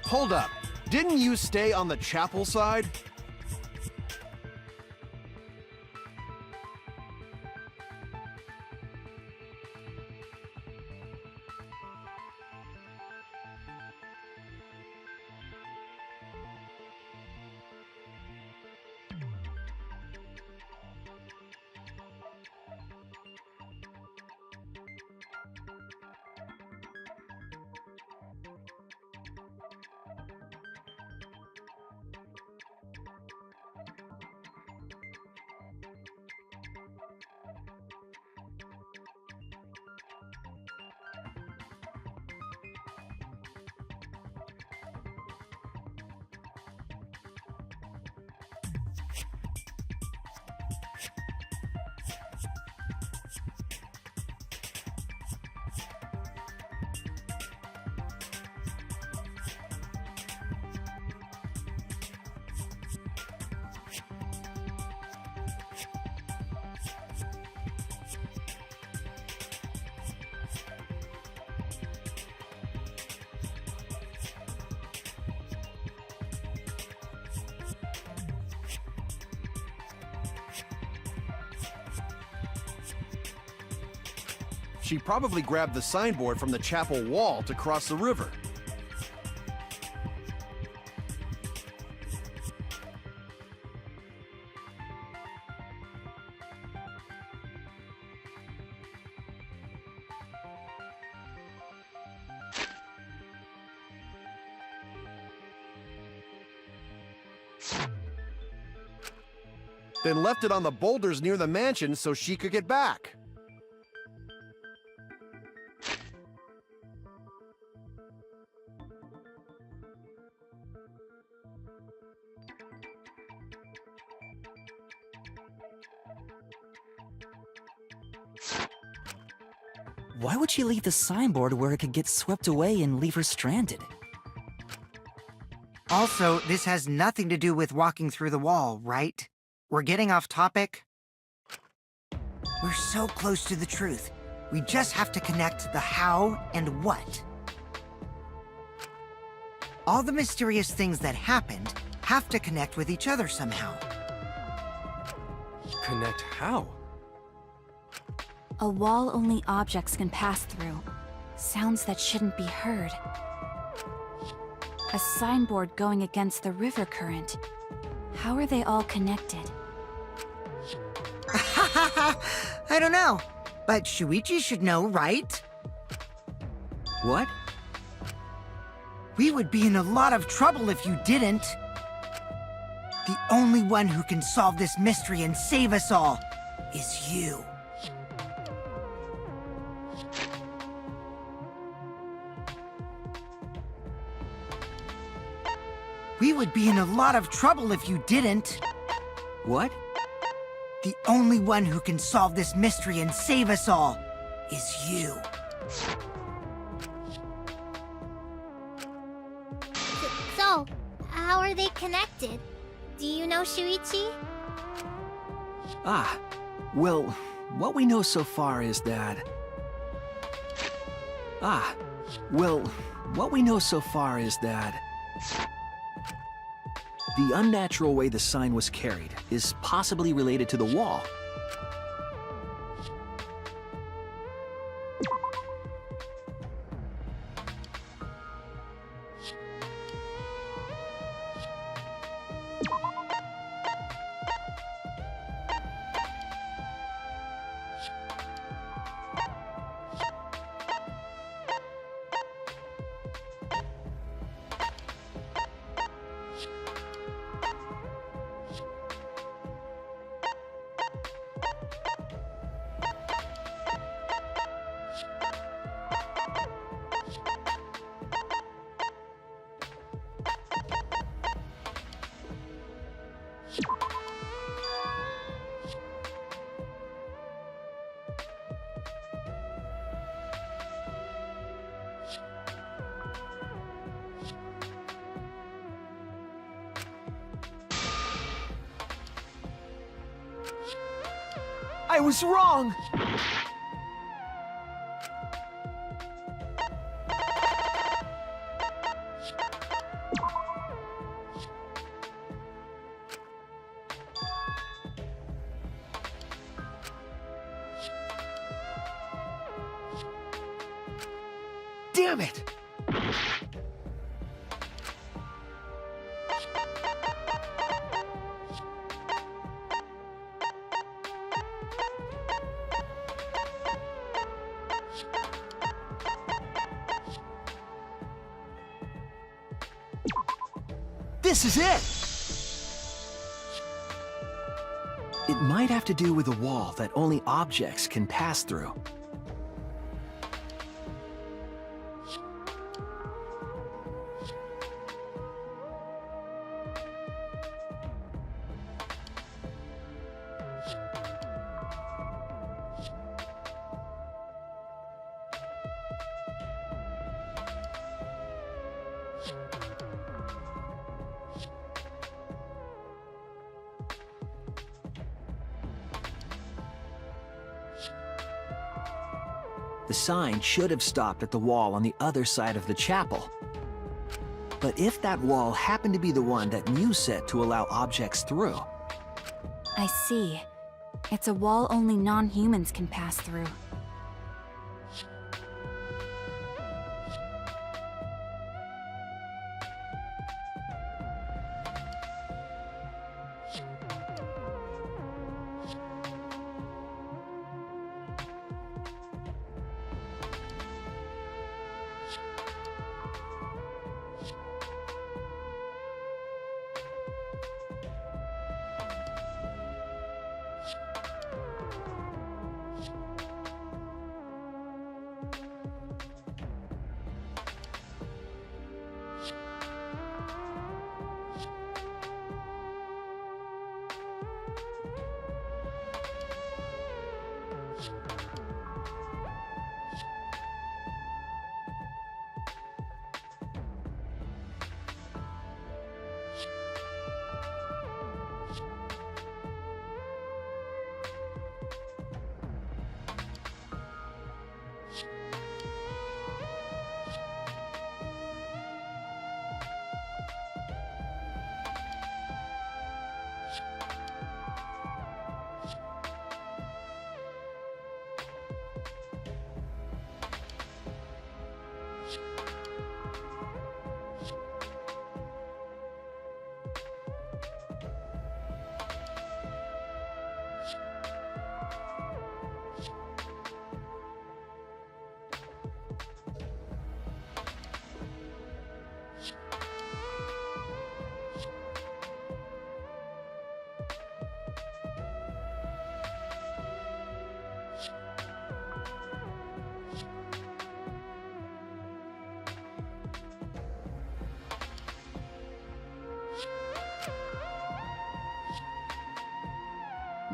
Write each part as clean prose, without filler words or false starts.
Hold up. Didn't you stay on the chapel side? She probably grabbed the signboard from the chapel wall to cross the river. Then left it on the boulders near the mansion so she could get back. Why would she leave the signboard where it could get swept away and leave her stranded? Also, this has nothing to do with walking through the wall, right? We're getting off topic. We're so close to the truth. We just have to connect the how and what. All the mysterious things that happened have to connect with each other somehow. Connect how? A wall only objects can pass through. Sounds that shouldn't be heard. A signboard going against the river current. How are they all connected? I don't know, but Shuichi should know, right? What? We would be in a lot of trouble if you didn't. The only one who can solve this mystery and save us all is you. We would be in a lot of trouble if you didn't. What? The only one who can solve this mystery and save us all is you. So, how are they connected? Do you know Shuichi? Well, what we know so far is that... the unnatural way the sign was carried is possibly related to the wall. I was wrong! Damn it! This is it! It might have to do with a wall that only objects can pass through. The sign should have stopped at the wall on the other side of the chapel. But if that wall happened to be the one that Mew set to allow objects through... I see. It's a wall only non-humans can pass through.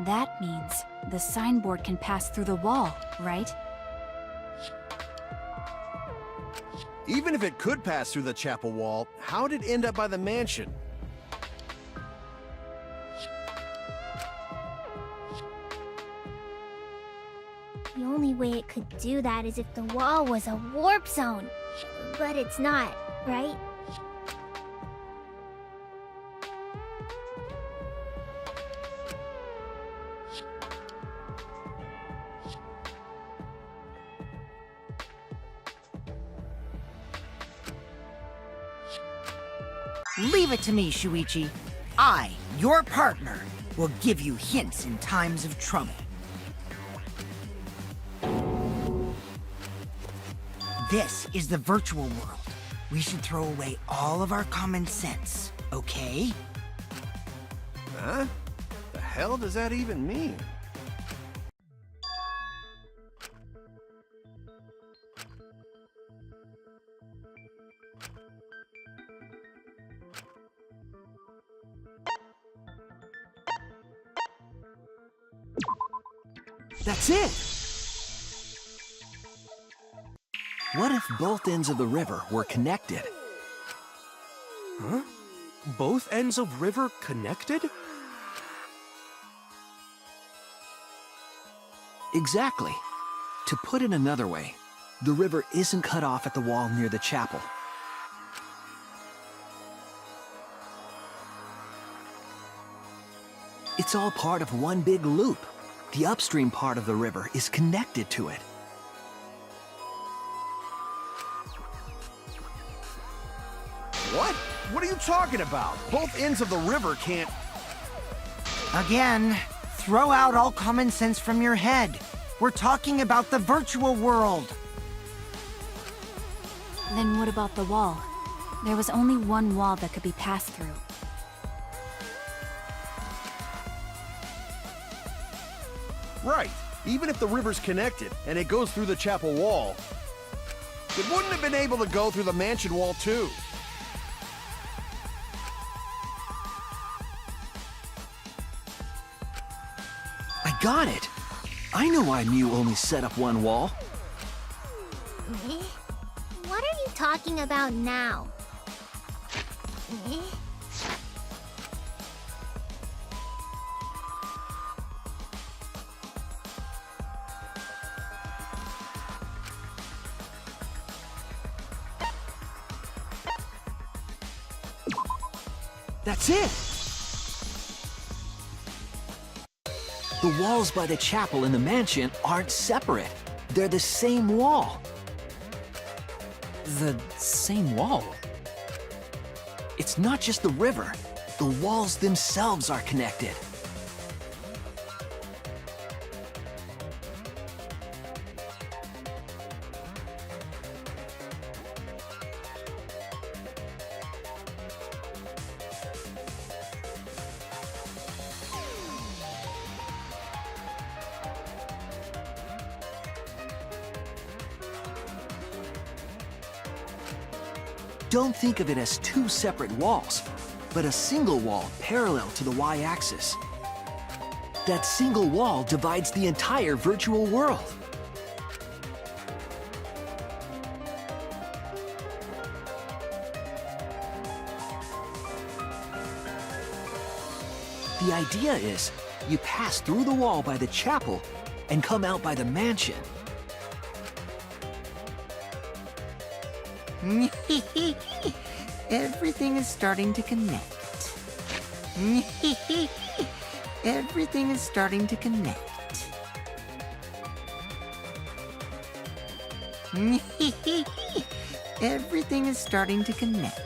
That means the signboard can pass through the wall, right? Even if it could pass through the chapel wall, how'd it end up by the mansion? The only way it could do that is if the wall was a warp zone. But it's not, right? Leave it to me, Shuichi. I, your partner, will give you hints in times of trouble. This is the virtual world. We should throw away all of our common sense, okay? Huh? The hell does that even mean? That's it! What if both ends of the river were connected? Huh? Both ends of river connected? Exactly. To put it another way, the river isn't cut off at the wall near the chapel. It's all part of one big loop. The upstream part of the river is connected to it. What? What are you talking about? Both ends of the river can't... Again, throw out all common sense from your head. We're talking about the virtual world. Then what about the wall? There was only one wall that could be passed through. Right. Even if the river's connected and it goes through the chapel wall, it wouldn't have been able to go through the mansion wall too. I got it. I know why Mew only set up one wall. Eh? What are you talking about now? Eh? That's it! The walls by the chapel and the mansion aren't separate. They're the same wall. The same wall? It's not just the river. The walls themselves are connected. Don't think of it as two separate walls, but a single wall parallel to the y-axis. That single wall divides the entire virtual world. The idea is, you pass through the wall by the chapel and come out by the mansion. Everything is starting to connect. Everything is starting to connect. Everything is starting to connect.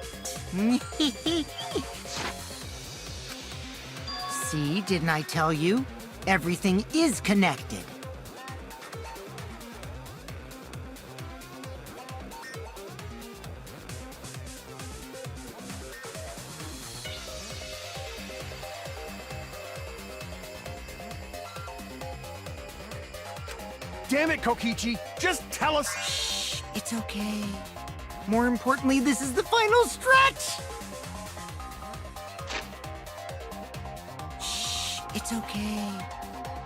See, didn't I tell you? Everything is connected. Damn it, Kokichi! Just tell us... Shh, it's okay. More importantly, this is the final stretch! Shh, it's okay.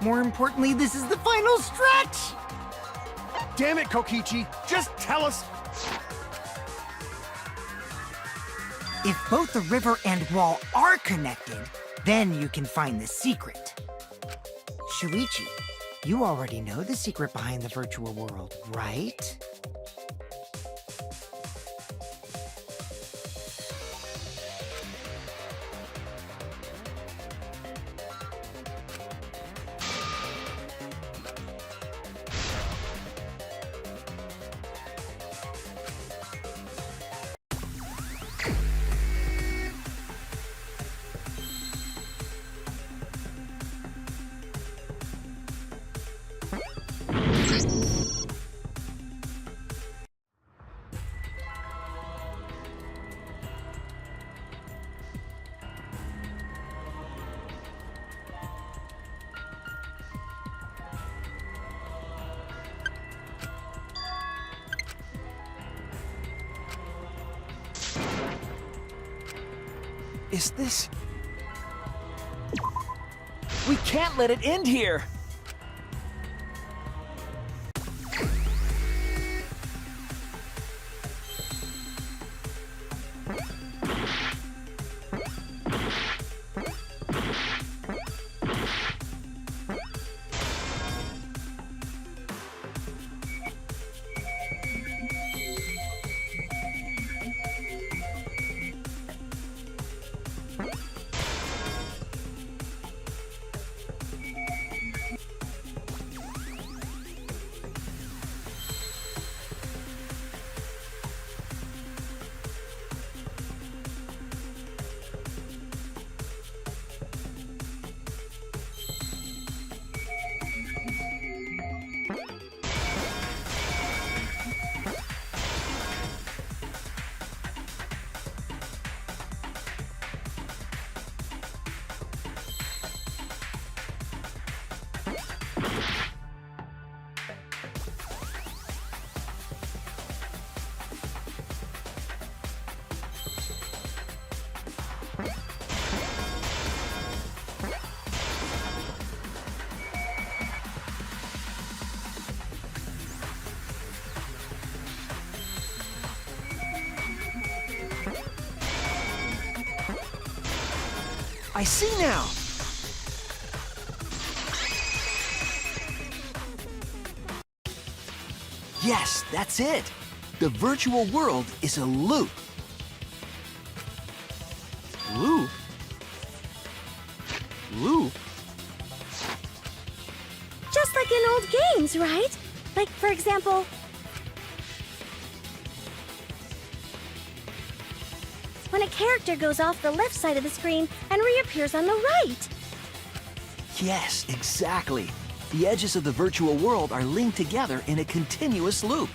More importantly, this is the final stretch! Damn it, Kokichi! Just tell us... If both the river and wall are connected, then you can find the secret. Shuichi, you already know the secret behind the virtual world, right? Is this... We can't let it end here! I see now! Yes, that's it! The virtual world is a loop. Loop? Loop? Just like in old games, right? Like, for example... when a character goes off the left side of the screen and reappears on the right. Yes, exactly. The edges of the virtual world are linked together in a continuous loop.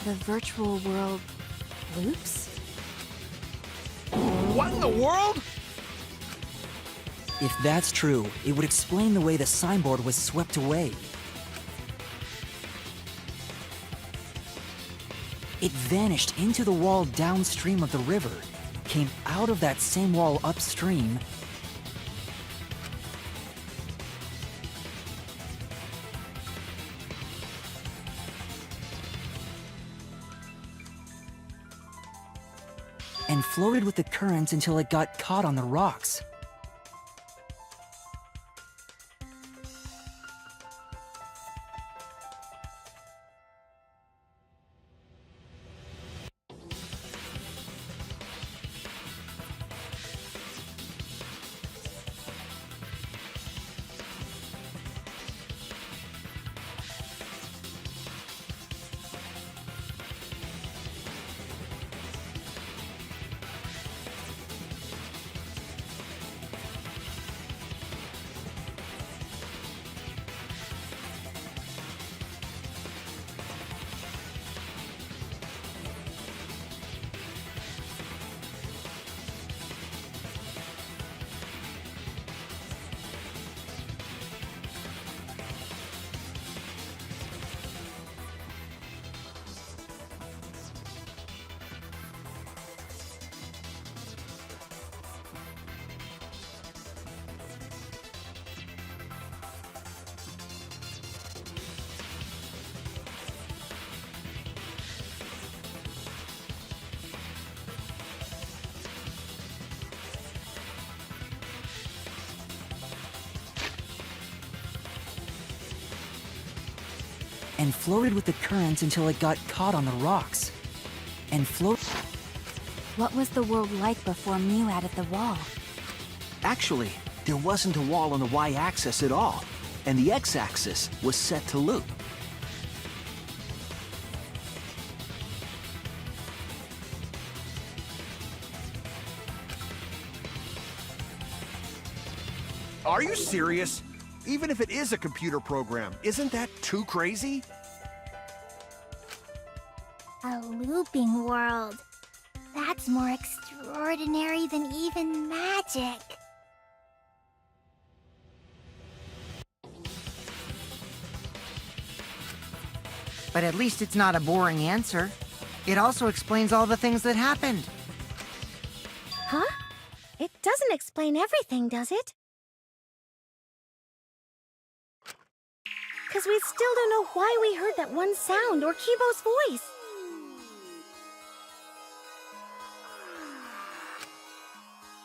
The virtual world loops? What in the world? If that's true, it would explain the way the signboard was swept away. It vanished into the wall downstream of the river, came out of that same wall upstream, and floated with the currents until it got caught on the rocks. And floated with the currents until it got caught on the rocks. And What was the world like before Mew added the wall? Actually, there wasn't a wall on the y-axis at all, and the x-axis was set to loop. Are you serious? Even if it is a computer program, isn't that too crazy? A looping world. That's more extraordinary than even magic. But at least it's not a boring answer. It also explains all the things that happened. explain everything, does it? Because we still don't know why we heard that one sound or Kibo's voice.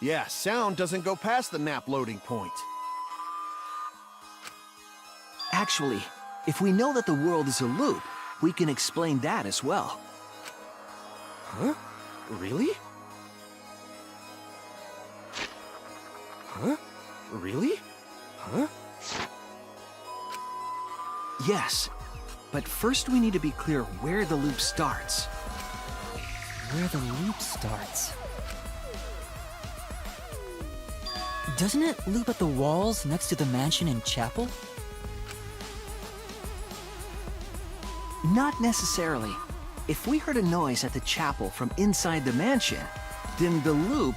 Yeah, sound doesn't go past the map loading point. Actually, if we know that the world is a loop, we can explain that as well. Huh? Really? Huh? Really? Huh? Yes, but first we need to be clear where the loop starts. Where the loop starts. Doesn't it loop at the walls next to the mansion and chapel? Not necessarily. If we heard a noise at the chapel from inside the mansion, then the loop...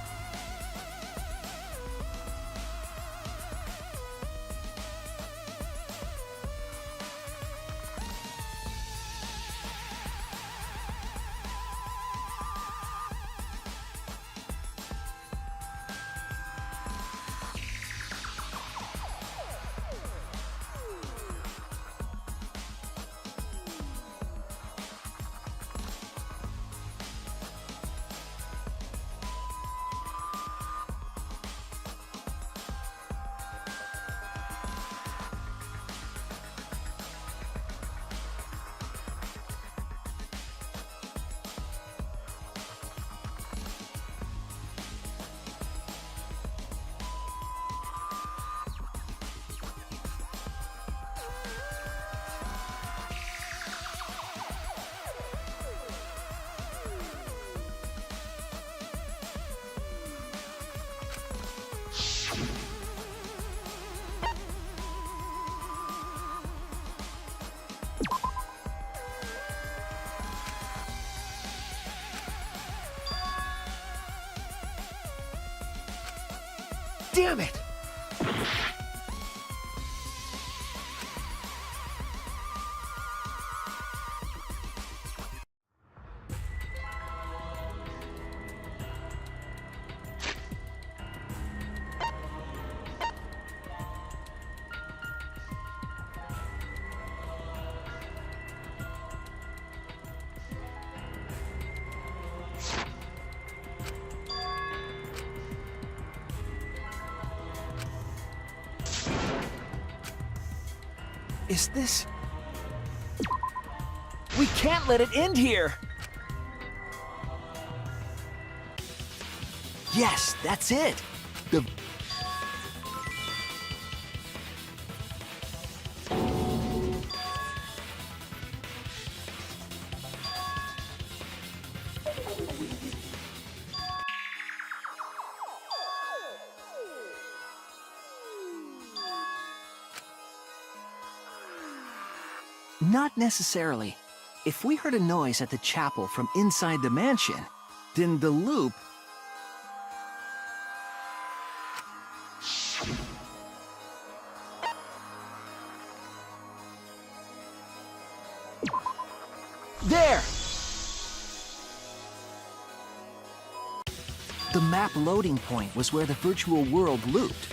Damn it! Is this... We can't let it end here! Yes, that's it! The... Not necessarily. If we heard a noise at the chapel from inside the mansion, then the loop... There! The map loading point was where the virtual world looped.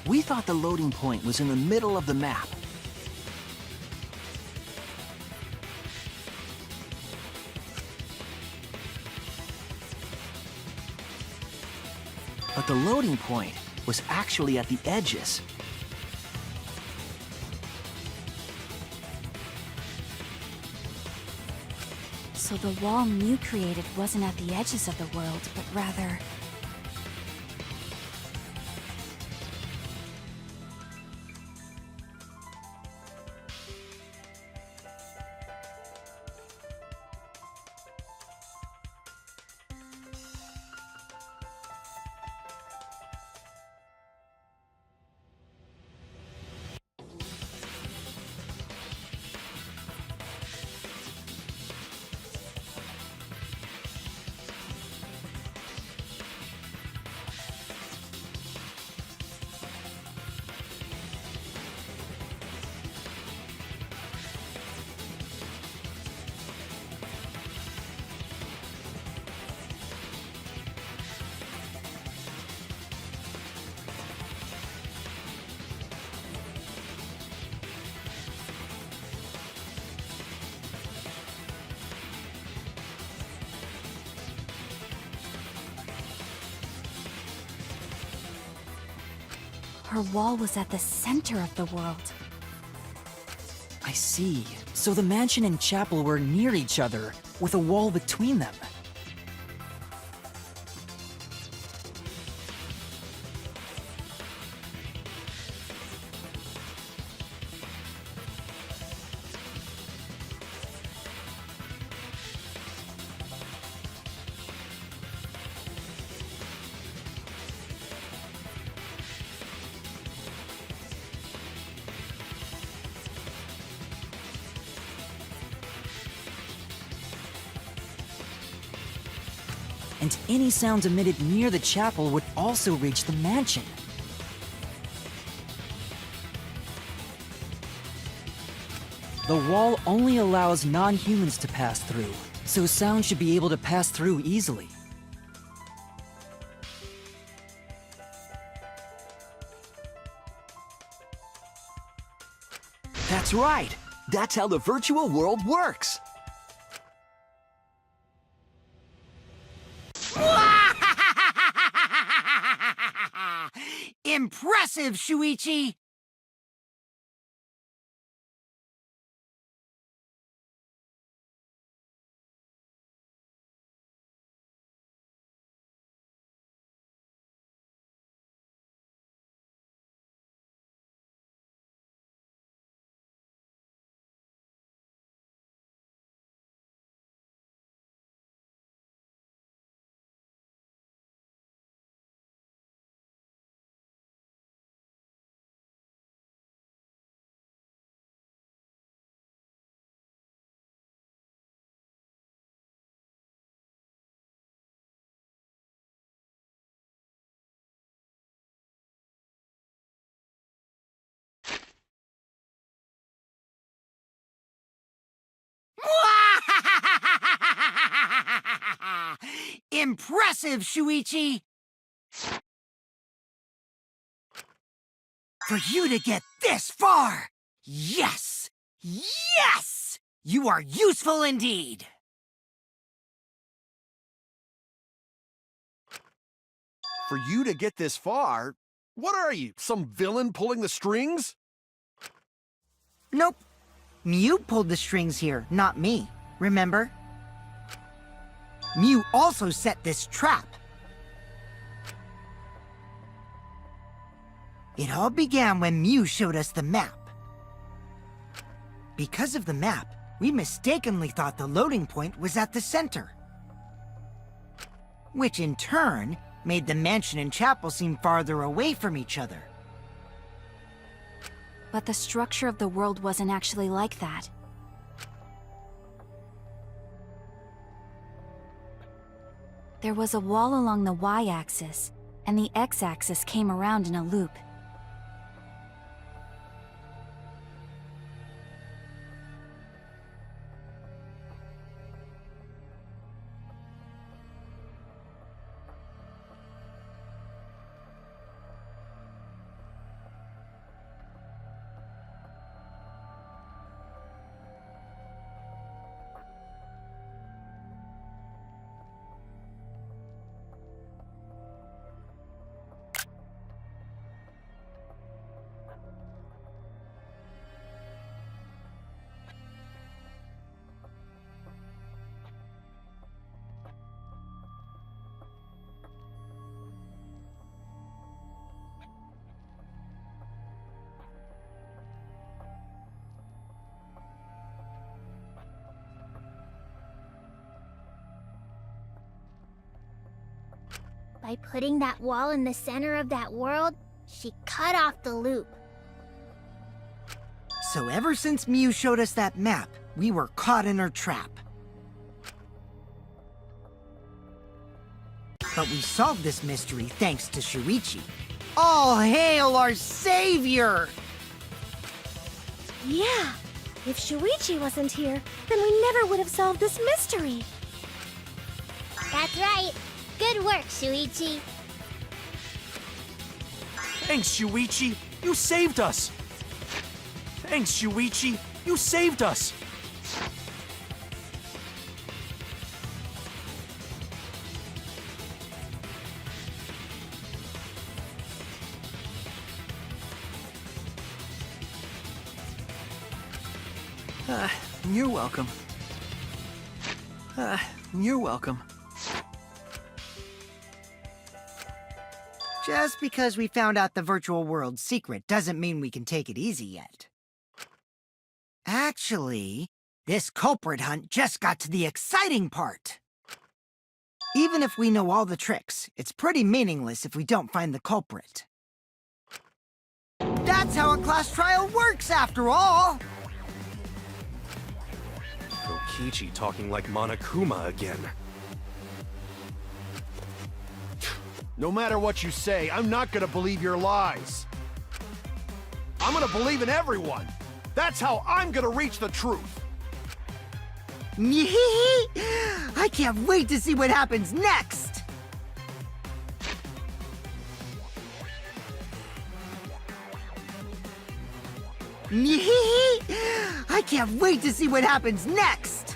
We thought the loading point was in the middle of the map. But the loading point was actually at the edges. So the wall Mew created wasn't at the edges of the world, but rather... Her wall was at the center of the world. I see. So the mansion and chapel were near each other, with a wall between them. And any sounds emitted near the chapel would also reach the mansion. The wall only allows non-humans to pass through, so sound should be able to pass through easily. That's right. That's how the virtual world works. Impressive, Shuichi! Impressive, Shuichi! For you to get this far! Yes! Yes! You are useful indeed! For you to get this far? What are you, some villain pulling the strings? Nope. Mew pulled the strings here, not me. Remember? Mew also set this trap. It all began when Mew showed us the map. Because of the map, we mistakenly thought the loading point was at the center. Which in turn made the mansion and chapel seem farther away from each other. But the structure of the world wasn't actually like that. There was a wall along the y-axis, and the x-axis came around in a loop. By putting that wall in the center of that world, she cut off the loop. So ever since Mew showed us that map, we were caught in her trap. But we solved this mystery thanks to Shuichi. All hail our savior! Yeah, if Shuichi wasn't here, then we never would have solved this mystery. That's right. Good work, Shuichi. Thanks, Shuichi. You saved us. Thanks, Shuichi. You saved us. You're welcome. You're welcome. Just because we found out the virtual world's secret doesn't mean we can take it easy yet. Actually, this culprit hunt just got to the exciting part. Even if we know all the tricks, it's pretty meaningless if we don't find the culprit. That's how a class trial works, after all! Kokichi talking like Monokuma again. No matter what you say, I'm not gonna believe your lies. I'm gonna believe in everyone. That's how I'm gonna reach the truth. I can't wait to see what happens next! I can't wait to see what happens next!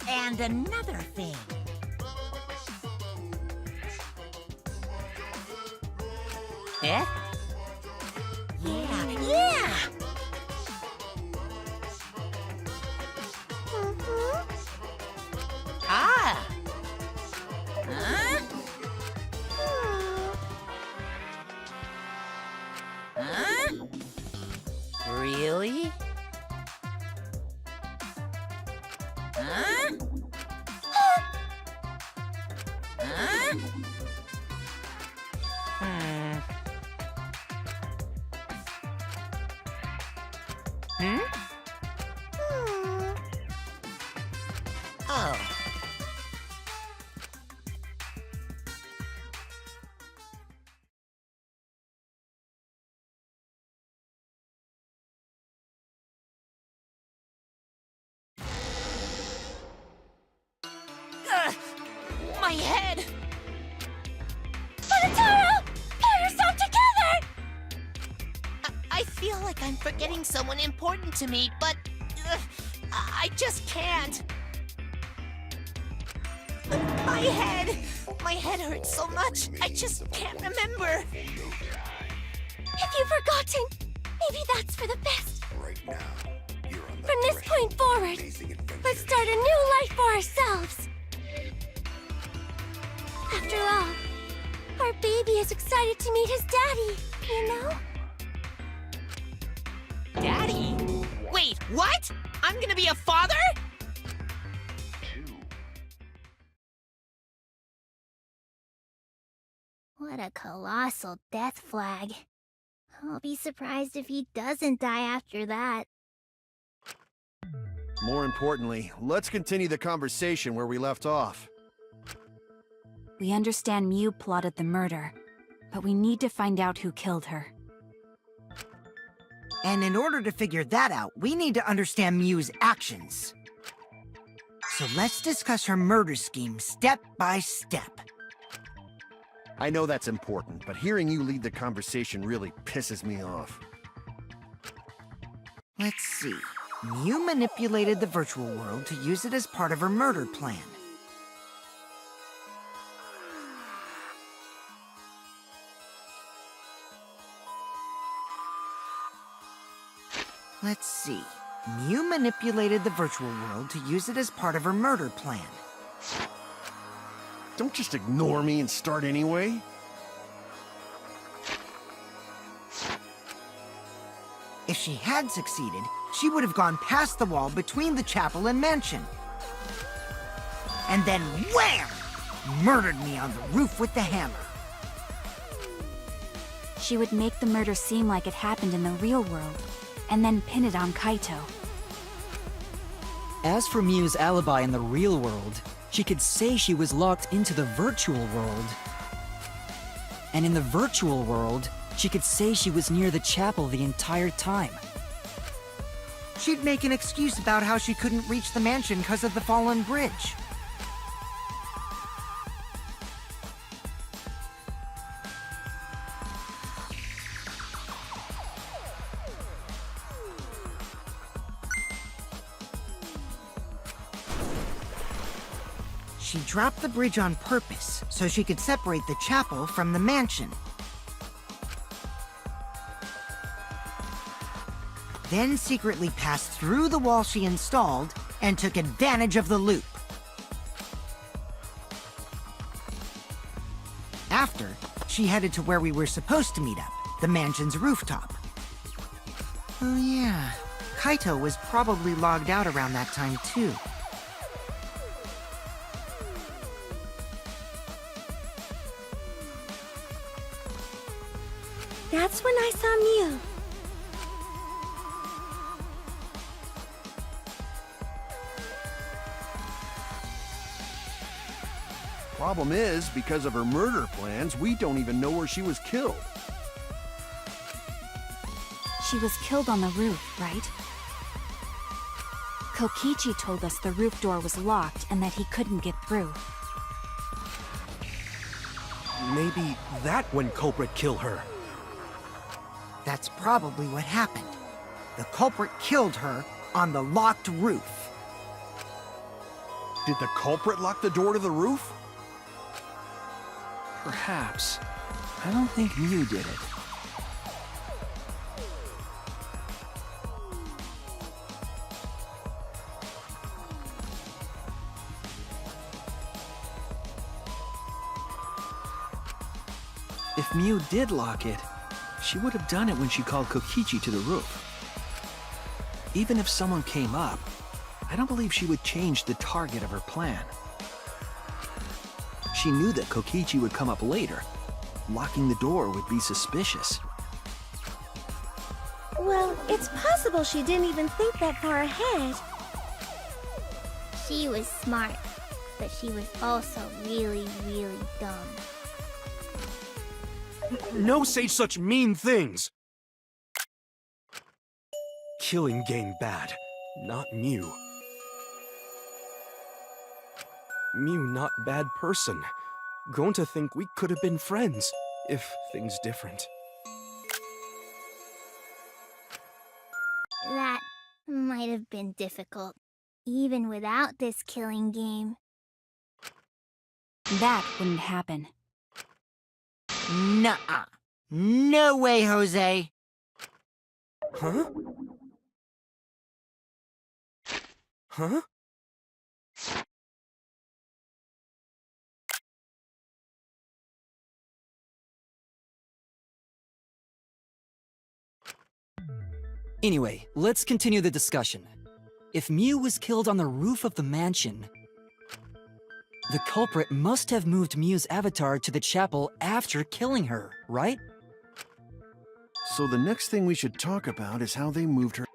And another thing. Eh? Yeah! Ah! Huh? Huh? Really? Huh? Huh? Hmm. Oh. My head! Bonotaro! Pull yourself together! I feel like I'm forgetting someone important to me, but I just can't. My head! My head hurts so much, I just can't remember. If you've forgotten, maybe that's for the best. From this point forward, let's start a new life for ourselves. After all, our baby is excited to meet his daddy, you know? Daddy? Wait, what? I'm gonna be a father? What a colossal death flag. I'll be surprised if he doesn't die after that. More importantly, let's continue the conversation where we left off. We understand Mew plotted the murder, but we need to find out who killed her. And in order to figure that out, we need to understand Mew's actions. So let's discuss her murder scheme step by step. I know that's important, but hearing you lead the conversation really pisses me off. Let's see. Mew manipulated the virtual world to use it as part of her murder plan. Let's see. Mew manipulated the virtual world to use it as part of her murder plan. Don't just ignore me and start anyway. If she had succeeded, she would have gone past the wall between the chapel and mansion. And then wham! Murdered me on the roof with the hammer. She would make the murder seem like it happened in the real world, and then pin it on Kaito. As for Mew's alibi in the real world, she could say she was locked into the virtual world. And in the virtual world, she could say she was near the chapel the entire time. She'd make an excuse about how she couldn't reach the mansion because of the fallen bridge. She dropped the bridge on purpose so she could separate the chapel from the mansion. Then secretly passed through the wall she installed and took advantage of the loop. After, she headed to where we were supposed to meet up, the mansion's rooftop. Oh yeah, Kaito was probably logged out around that time too. That's when I saw Mew. Problem is, because of her murder plans, we don't even know where she was killed. She was killed on the roof, right? Kokichi told us the roof door was locked and that he couldn't get through. Maybe that when culprit killed her. That's probably what happened. The culprit killed her on the locked roof. Did the culprit lock the door to the roof? Perhaps. I don't think Mew did it. If Mew did lock it, she would have done it when she called Kokichi to the roof. Even if someone came up, I don't believe she would change the target of her plan. She knew that Kokichi would come up later. Locking the door would be suspicious. Well, it's possible she didn't even think that far ahead. She was smart, but she was also really, really dumb. No say such mean things! Killing game bad, not Mew. Mew not bad person. Going to think we could have been friends, if things different. That might have been difficult, even without this killing game. That wouldn't happen. Nuh-uh. No way, Jose. Huh? Huh? Anyway, let's continue the discussion. If Mew was killed on the roof of the mansion, the culprit must have moved Mew's avatar to the chapel after killing her, right? So the next thing we should talk about is how they moved her.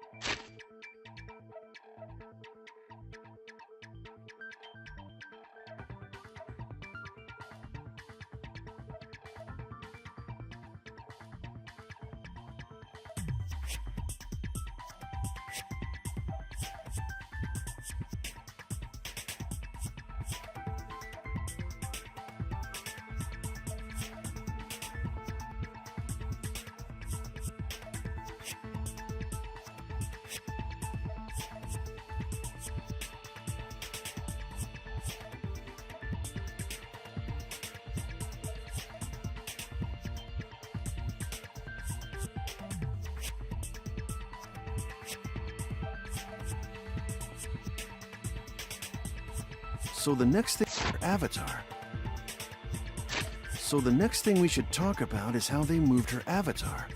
So the next thing, Avatar. So the next thing we should talk about is how they moved her avatar.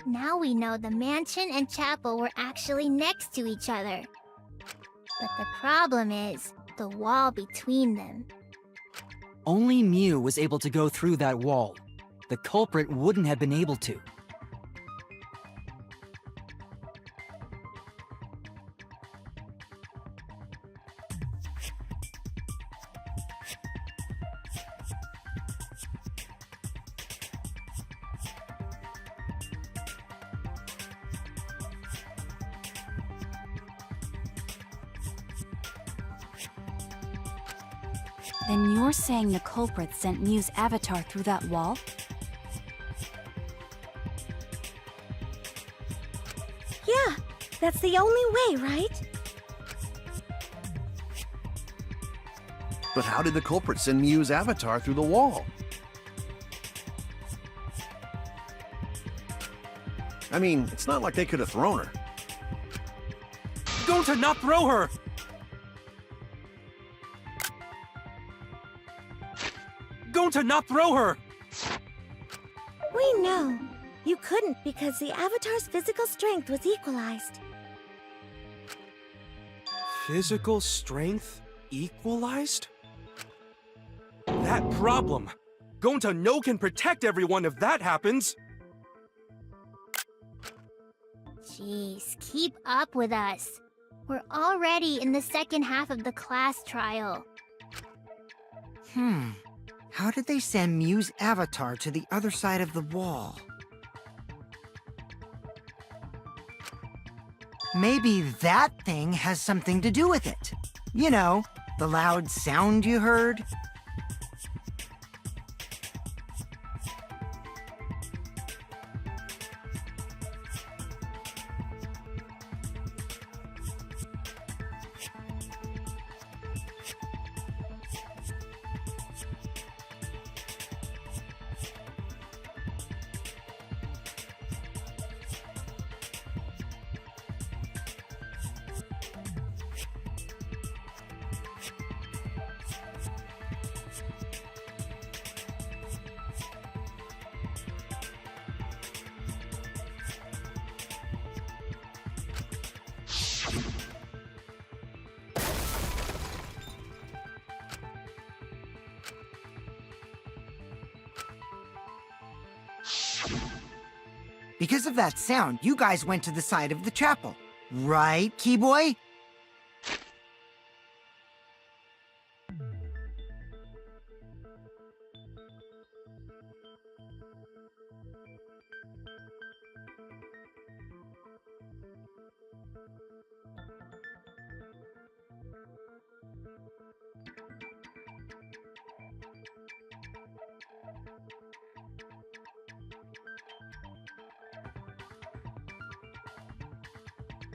Now we know the mansion and chapel were actually next to each other. But the problem is the wall between them. Only Mew was able to go through that wall. The culprit wouldn't have been able to. Then you're saying the culprit sent Mew's avatar through that wall? Yeah, that's the only way, right? But how did the culprit send Mew's avatar through the wall? I mean, it's not like they could have thrown her. Don't not throw her! Don't not throw her! We know. You couldn't because the Avatar's physical strength was equalized. Physical strength equalized? That problem! Gonta no can protect everyone if that happens! Jeez, keep up with us. We're already in the second half of the class trial. How did they send Mew's avatar to the other side of the wall? Maybe that thing has something to do with it. You know, the loud sound you heard? Because of that sound, you guys went to the side of the chapel. Right, Keyboy?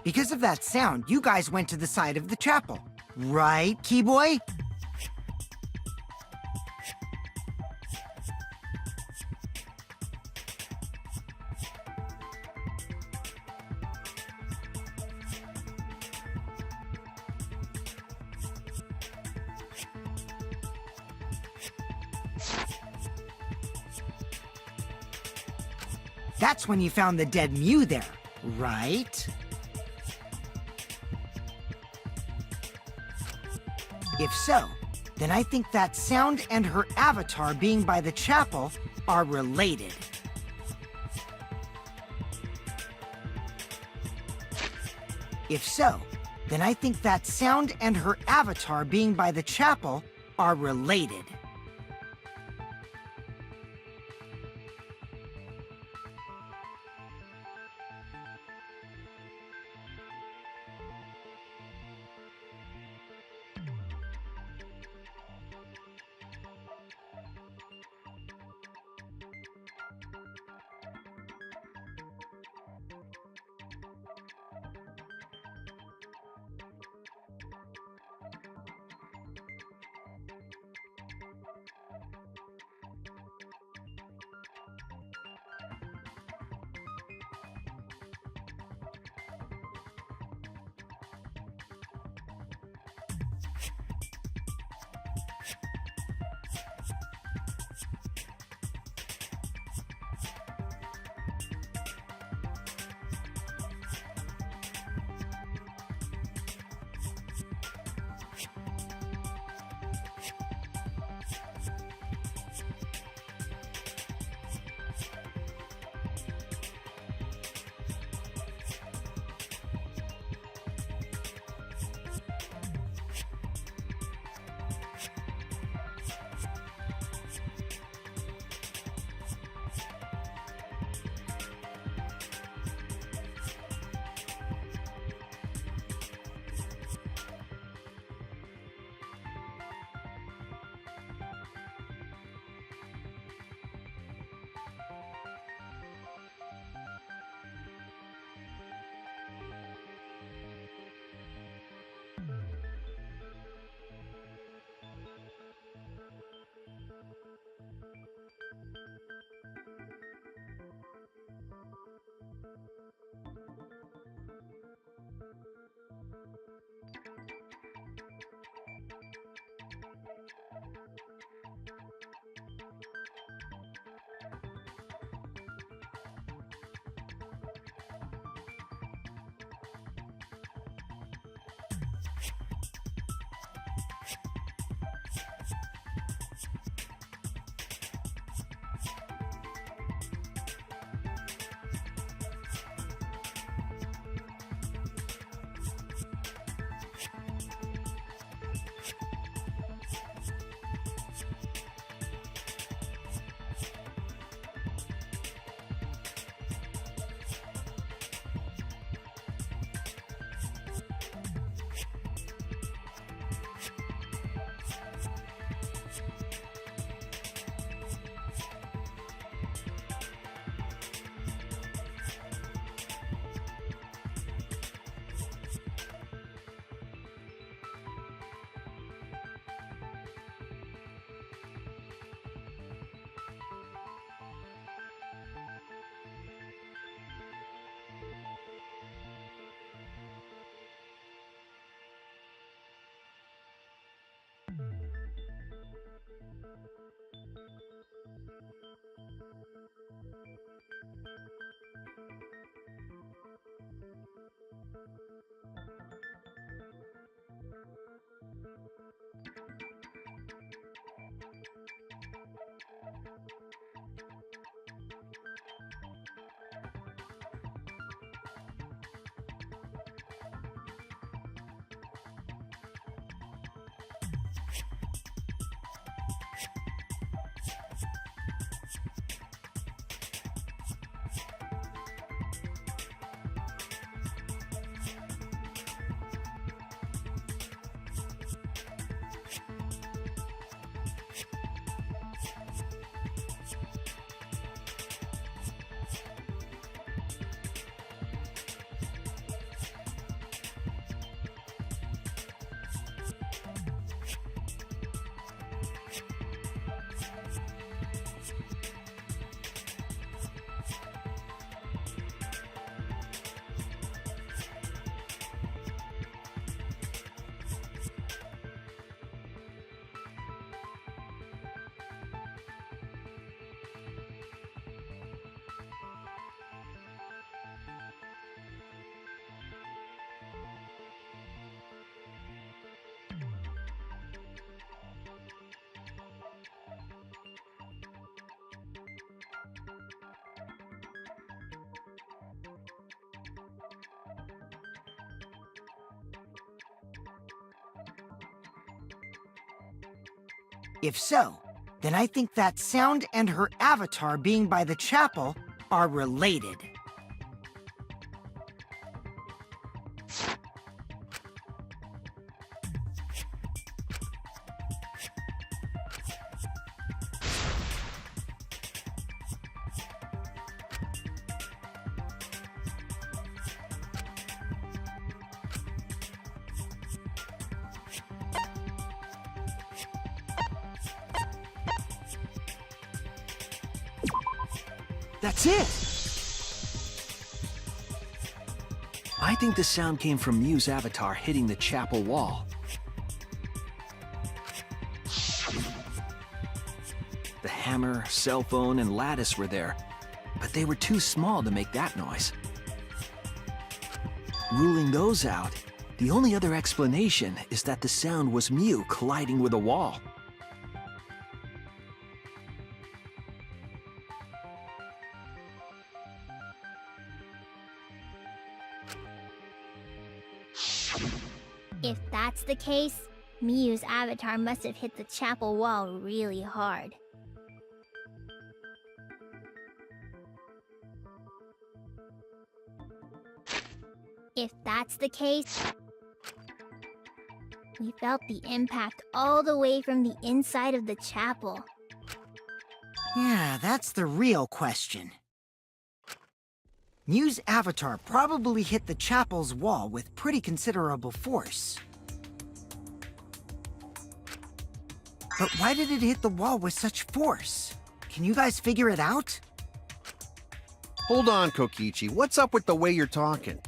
Because of that sound, you guys went to the side of the chapel. Right, Keyboy? That's when you found the dead Mew there, right? If so, then I think that sound and her avatar being by the chapel are related. If so, then I think that sound and her avatar being by the chapel are related. If so, then I think that sound and her avatar being by the chapel are related. That's it! I think the sound came from Mew's avatar hitting the chapel wall. The hammer, cell phone, and lattice were there, but they were too small to make that noise. Ruling those out, the only other explanation is that the sound was Mew colliding with a wall. If that's the case, Mew's avatar must have hit the chapel wall really hard. If that's the case, we felt the impact all the way from the inside of the chapel. Yeah, that's the real question. Mew's avatar probably hit the chapel's wall with pretty considerable force. But why did it hit the wall with such force? Can you guys figure it out? Hold on, Kokichi. What's up with the way you're talking?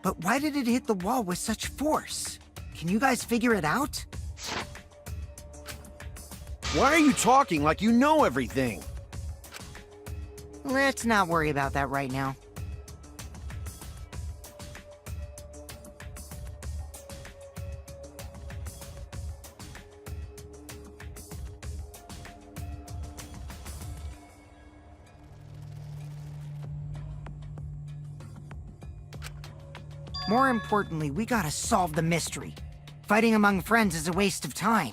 But why did it hit the wall with such force? Can you guys figure it out? Why are you talking like you know everything? Let's not worry about that right now. More importantly, we gotta solve the mystery. Fighting among friends is a waste of time.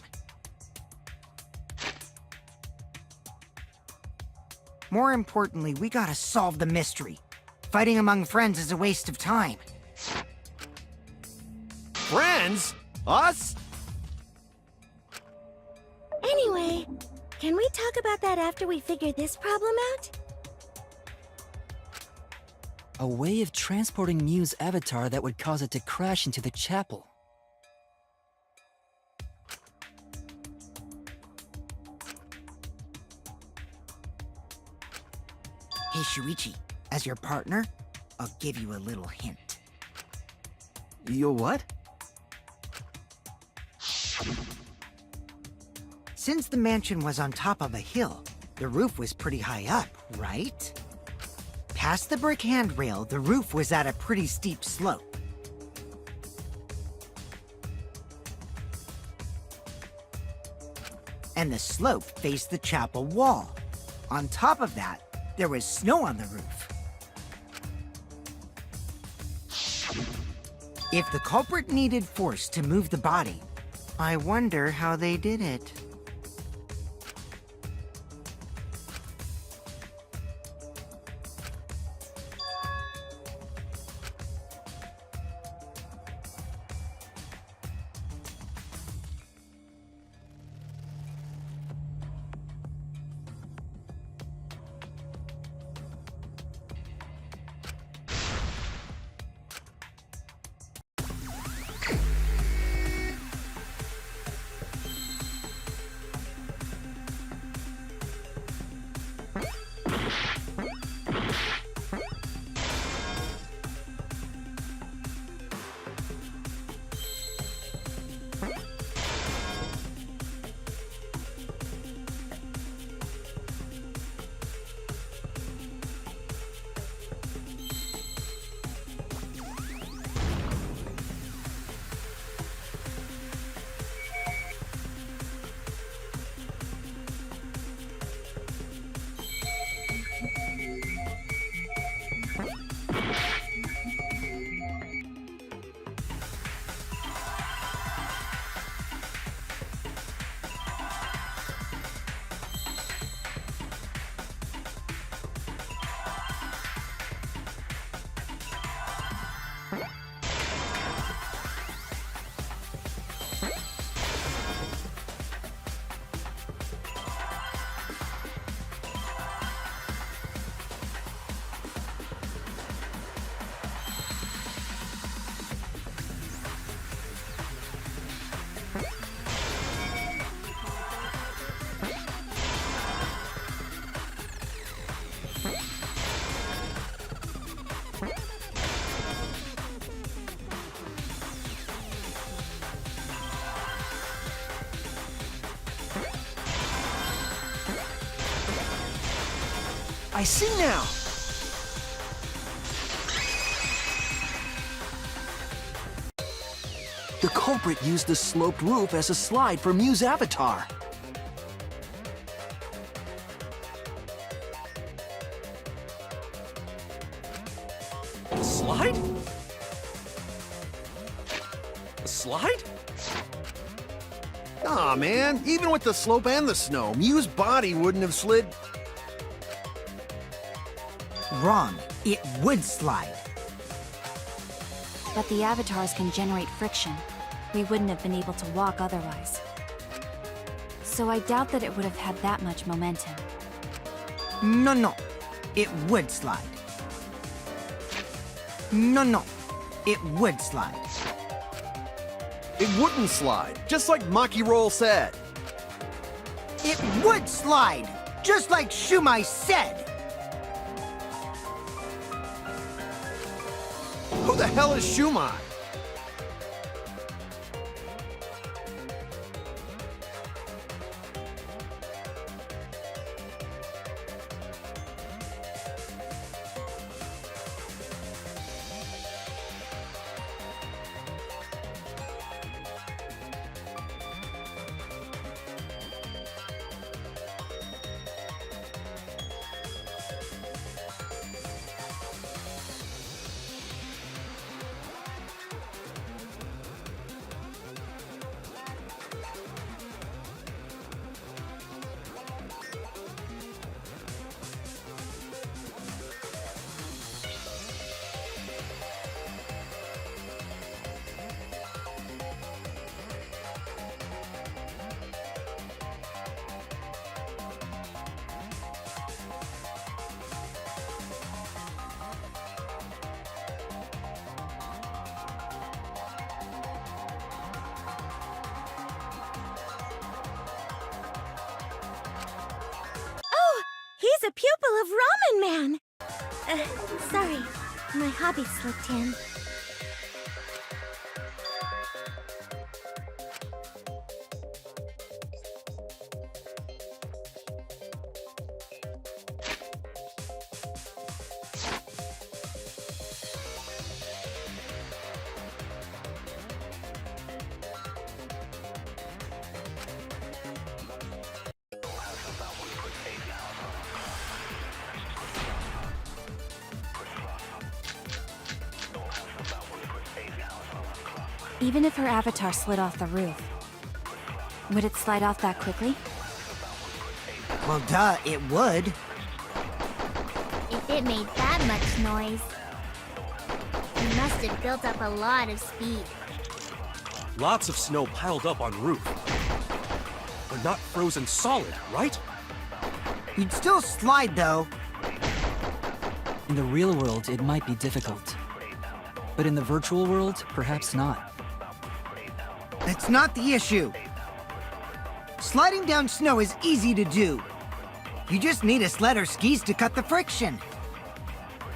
More importantly, we gotta solve the mystery. Fighting among friends is a waste of time. Friends? Us? Anyway, can we talk about that after we figure this problem out? A way of transporting Mew's avatar that would cause it to crash into the chapel. Hey, Shuichi, as your partner, I'll give you a little hint. Your what? Since the mansion was on top of a hill, the roof was pretty high up, right? Past the brick handrail, the roof was at a pretty steep slope. And the slope faced the chapel wall. On top of that, there was snow on the roof. If the culprit needed force to move the body, I wonder how they did it. I see now! The culprit used the sloped roof as a slide for Mew's avatar. A slide? A slide? Aw, man. Even with the slope and the snow, Mew's body wouldn't have slid. Wrong. It would slide. But the avatars can generate friction. We wouldn't have been able to walk otherwise. So I doubt that it would have had that much momentum. No. It would slide. No. It would slide. It wouldn't slide, just like Maki Roll said. It would slide! Just like Shumai said! Who the hell is Shumai? He's a pupil of Ramen Man! Sorry. My hobby slipped in. Even if her avatar slid off the roof, would it slide off that quickly? Well, duh, it would. If it made that much noise, it must have built up a lot of speed. Lots of snow piled up on roof. But not frozen solid, right? You'd still slide, though. In the real world, it might be difficult. But in the virtual world, perhaps not. That's not the issue. Sliding down snow is easy to do. You just need a sled or skis to cut the friction.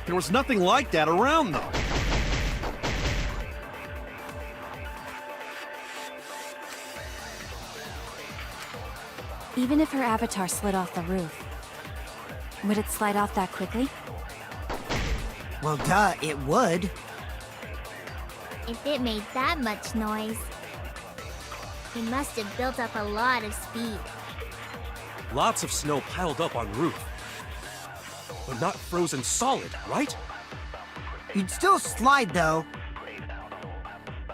There was nothing like that around, though. Even if her avatar slid off the roof, would it slide off that quickly? Well, duh, it would. If it made that much noise, it must have built up a lot of speed. Lots of snow piled up on roof. But not frozen solid, right? You'd still slide, though.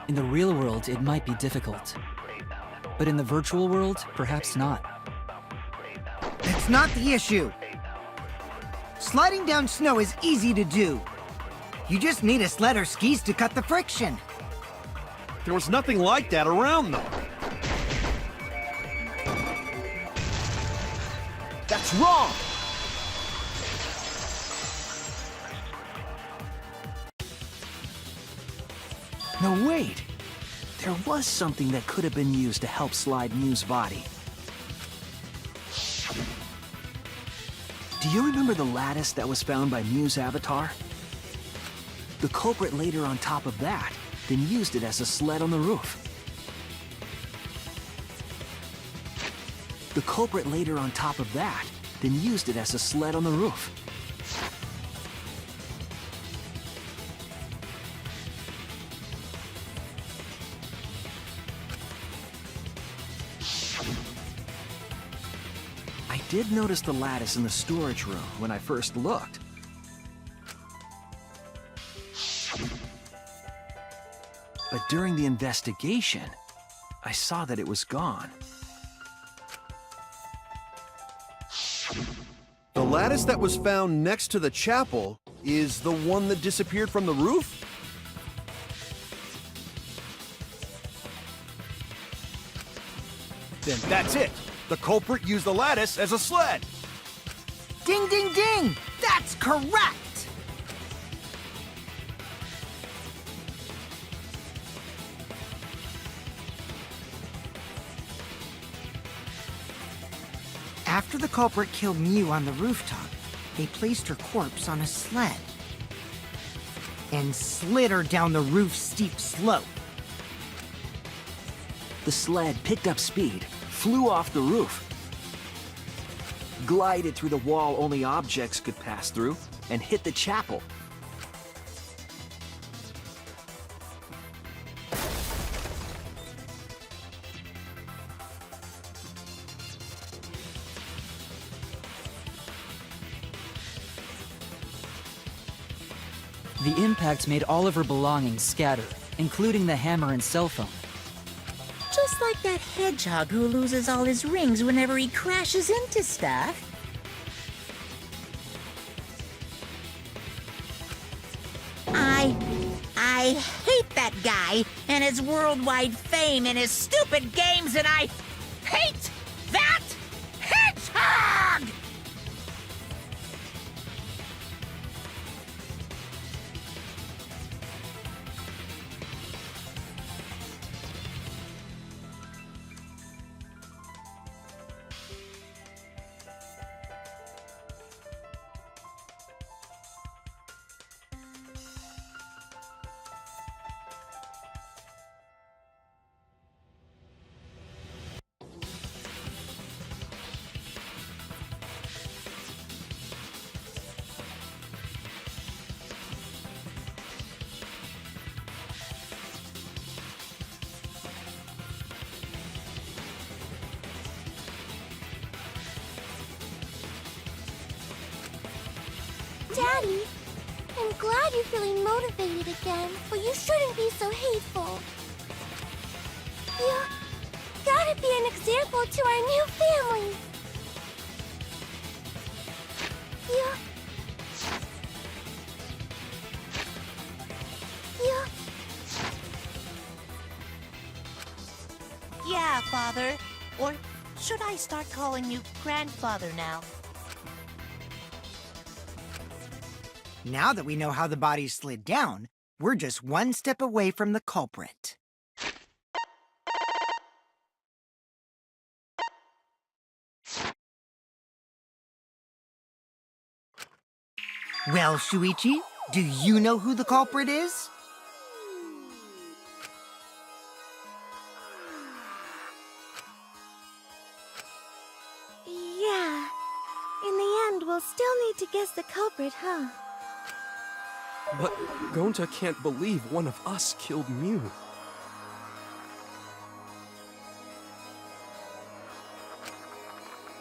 In the real world, it might be difficult. But in the virtual world, perhaps not. That's not the issue. Sliding down snow is easy to do. You just need a sled or skis to cut the friction. There was nothing like that around, though. That's wrong! No, wait. There was something that could have been used to help slide Mew's body. Do you remember the lattice that was found by Mew's avatar? The culprit laid her on top of that, then used it as a sled on the roof. The culprit laid her on top of that, then used it as a sled on the roof. I did notice the lattice in the storage room when I first looked. But during the investigation, I saw that it was gone. The lattice that was found next to the chapel is the one that disappeared from the roof? Then that's it. The culprit used the lattice as a sled. Ding, ding, ding! That's correct! After the culprit killed Mew on the rooftop, they placed her corpse on a sled and slid her down the roof's steep slope. The sled picked up speed, flew off the roof, glided through the wall only objects could pass through, and hit the chapel. The impact made all of her belongings scatter, including the hammer and cell phone. Just like that hedgehog who loses all his rings whenever he crashes into stuff. I hate that guy and his worldwide fame and his stupid games, and I hate that hedgehog! Daddy, I'm glad you're feeling motivated again, but you shouldn't be so hateful. You gotta be an example to our new family. You... Yeah, Father. Or should I start calling you Grandfather now? Now that we know how the body slid down, we're just one step away from the culprit. Well, Shuichi, do you know who the culprit is? Yeah. In the end, we'll still need to guess the culprit, huh? But Gonta can't believe one of us killed Mew.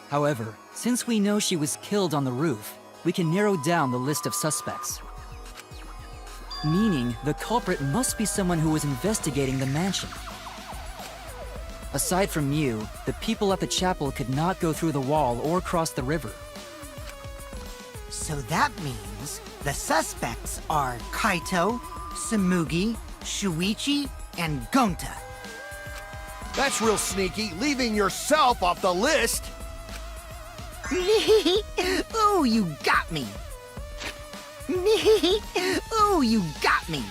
However, since we know she was killed on the roof, we can narrow down the list of suspects. Meaning, the culprit must be someone who was investigating the mansion. Aside from Mew, the people at the chapel could not go through the wall or cross the river. So that means The suspects are Kaito, Samugi, Shuichi, and Gonta. That's real sneaky, leaving yourself off the list. Ooh, you got me. Ooh, you got me.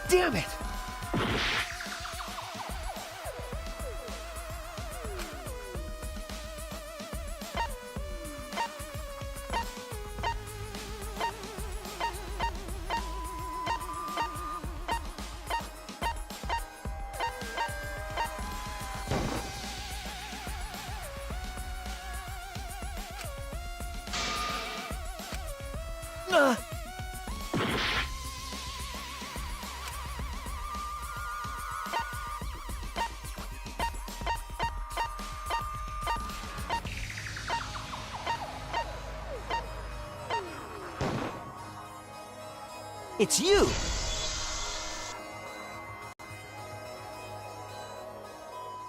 Damn it! It's you!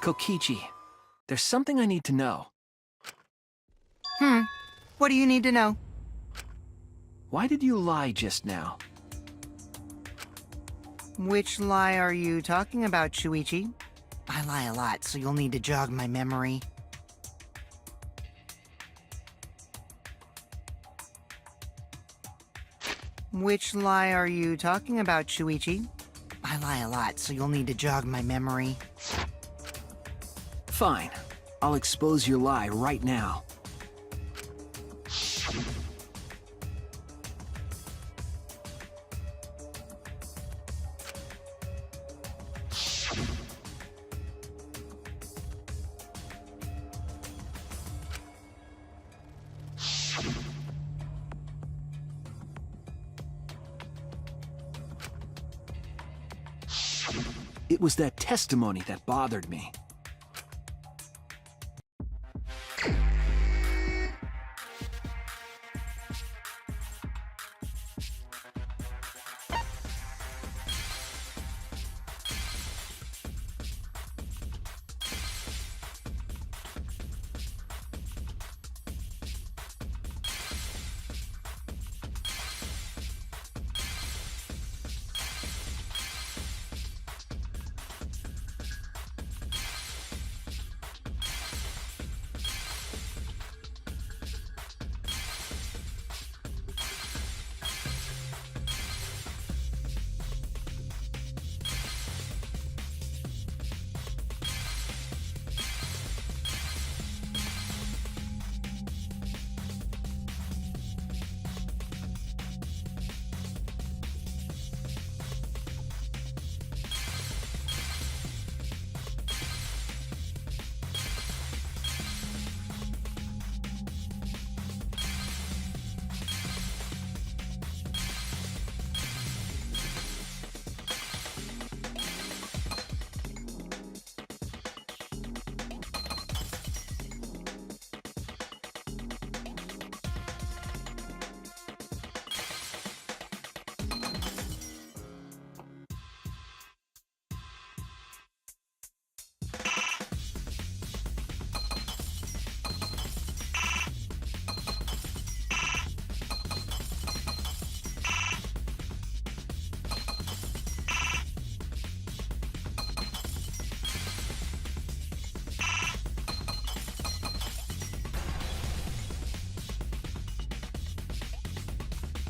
Kokichi, there's something I need to know. What do you need to know? Why did you lie just now? Which lie are you talking about, Shuichi? I lie a lot, so you'll need to jog my memory. Which lie are you talking about, Shuichi? I lie a lot, so you'll need to jog my memory. Fine. I'll expose your lie right now. It was that testimony that bothered me.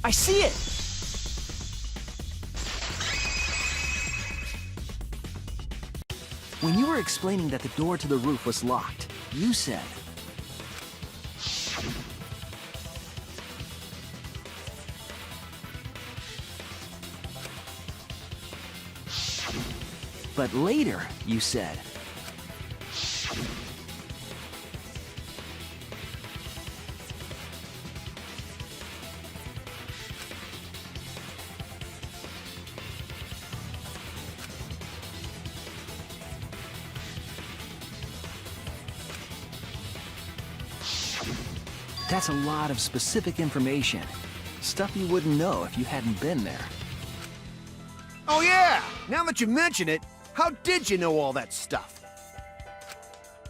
I see it! When you were explaining that the door to the roof was locked, you said, But later, you said. That's a lot of specific information. Stuff you wouldn't know if you hadn't been there. Oh yeah! Now that you mention it, how did you know all that stuff?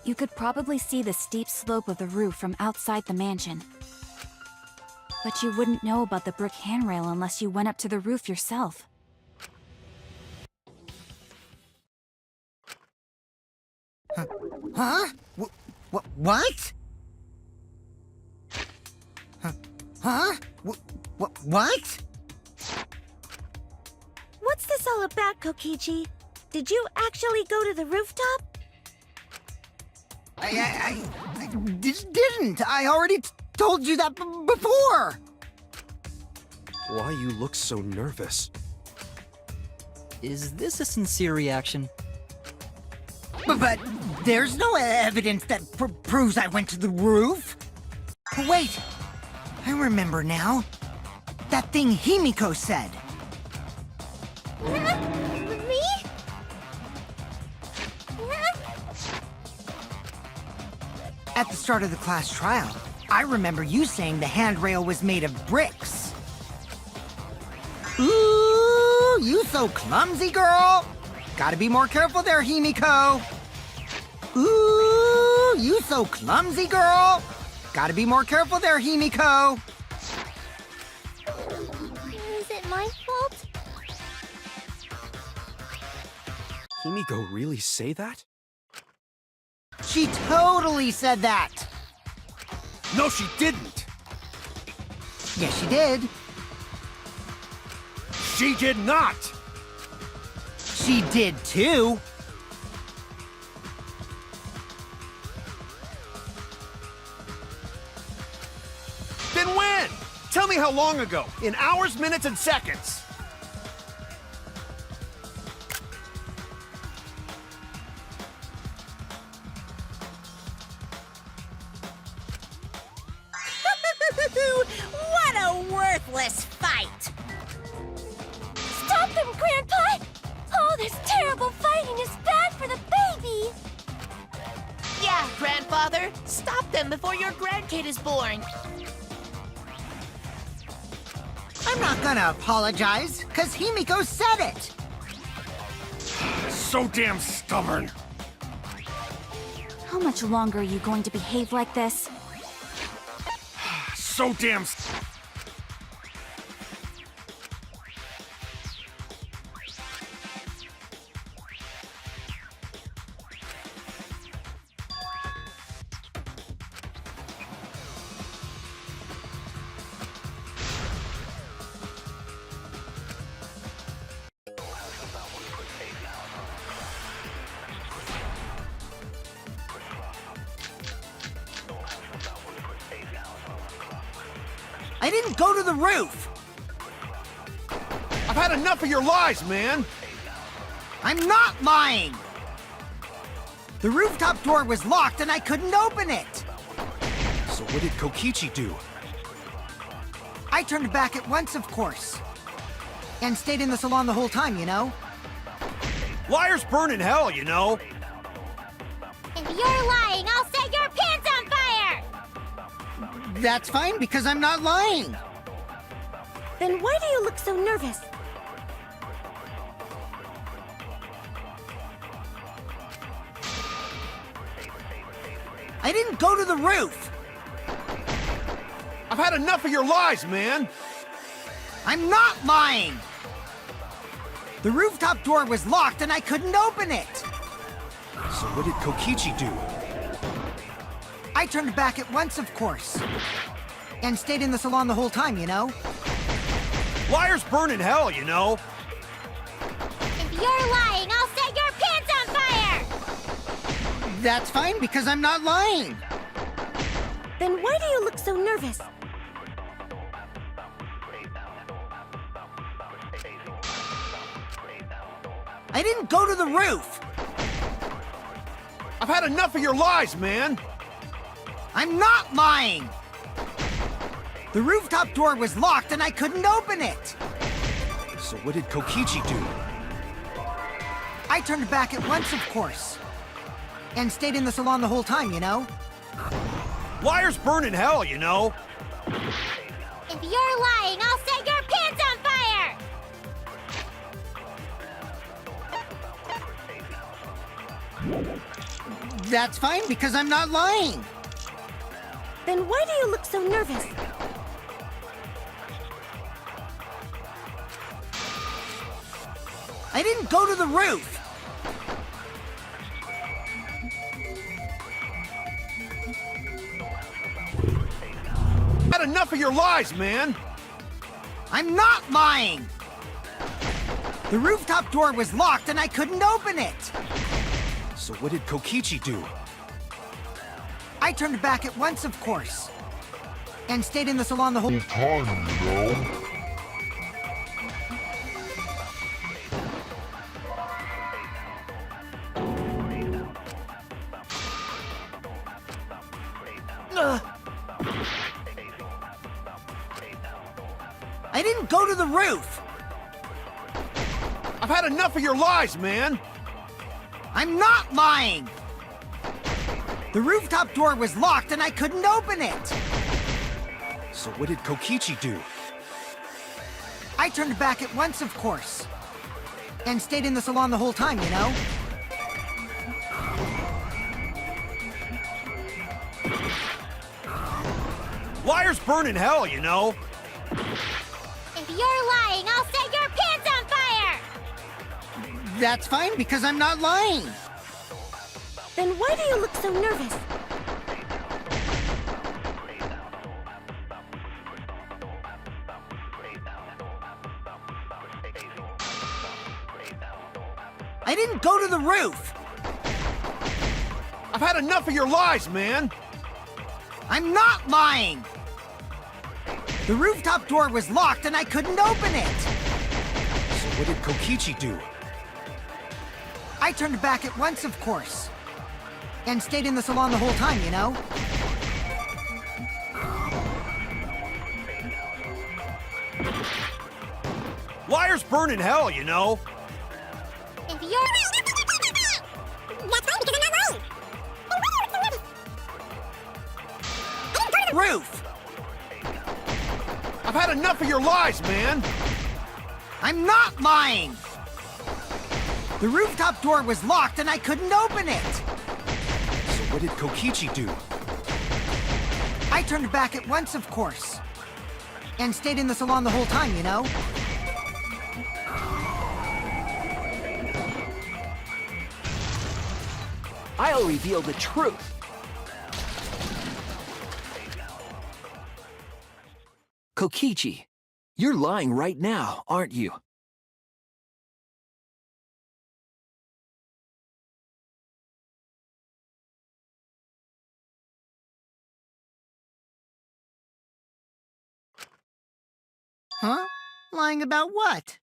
You could probably see the steep slope of the roof from outside the mansion. But you wouldn't know about the brick handrail unless you went up to the roof yourself. Huh? What? Huh? What? What's this all about, Kokichi? Did you actually go to the rooftop? I didn't. I already told you that before. Why you look so nervous? Is this a sincere reaction? But there's no evidence that proves I went to the roof. Wait, I remember now. That thing Himiko said. Me? At the start of the class trial, I remember you saying the handrail was made of bricks. Ooh, you so clumsy, girl. Gotta be more careful there, Himiko. Ooh, you so clumsy, girl. Gotta be more careful there, Himiko. Is it my fault? Himiko really say that? She totally said that. No, she didn't! Yes, she did. She did not! She did too. Then when? Tell me how long ago. In hours, minutes, and seconds. What a worthless fight! Stop them, Grandpa! Oh, this terrible fighting is bad for the baby! Yeah, grandfather. Stop them before your grandkid is born. I'm not gonna apologize, cause Himiko said it. So damn stubborn. How much longer are you going to behave like this? So damn I didn't go to the roof. I've had enough of your lies, man! I'm not lying. The rooftop door was locked and I couldn't open it. So what did Kokichi do? I turned back at once, of course. And stayed in the salon the whole time, you know? Liars burn in hell, you know? If you're lying, I'll set your pants on fire! That's fine, because I'm not lying. Then why do you look so nervous? I didn't go to the roof. I've had enough of your lies, man! I'm not lying. The rooftop door was locked and I couldn't open it. So what did Kokichi do? I turned back at once, of course. And stayed in the salon the whole time, you know? Liars burn in hell, you know? If you're lying, I'll set your pants on fire! That's fine, because I'm not lying. Then why do you look so nervous? I I didn't go to the roof! I've had enough of your lies, man! I'm not lying! The rooftop door was locked and I couldn't open it! So what did Kokichi do? I turned back at once, of course. And stayed in the salon the whole time, you know? Liars burn in hell, you know? If you're lying, I'll set your pants on fire! That's fine, because I'm not lying! Then why do you look so nervous? I didn't go to the roof! I've had enough of your lies, man! I'm not lying! The rooftop door was locked and I couldn't open it! So what did Kokichi do? I turned back at once, of course. And stayed in the salon the whole time, you know? I didn't go to the roof! I've had enough of your lies, man! I'm not lying! The rooftop door was locked and I couldn't open it! So what did Kokichi do? I turned back at once, of course. And stayed in the salon the whole time, you know? Liars burn in hell, you know? If you're lying, I'll set your pants on fire! That's fine, because I'm not lying! Then why do you look so nervous? I didn't go to the roof! I've had enough of your lies, man! I'm not lying! The rooftop door was locked and I couldn't open it! So what did Kokichi do? I turned back at once, of course. And stayed in the salon the whole time, you know? Liars burn in hell, you know? If you're... Roof! I've had enough of your lies, man! I'm not lying! The rooftop door was locked and I couldn't open it! So what did Kokichi do? I turned back at once, of course. And stayed in the salon the whole time, you know? I'll reveal the truth. Kokichi, you're lying right now, aren't you? Huh? Lying about what?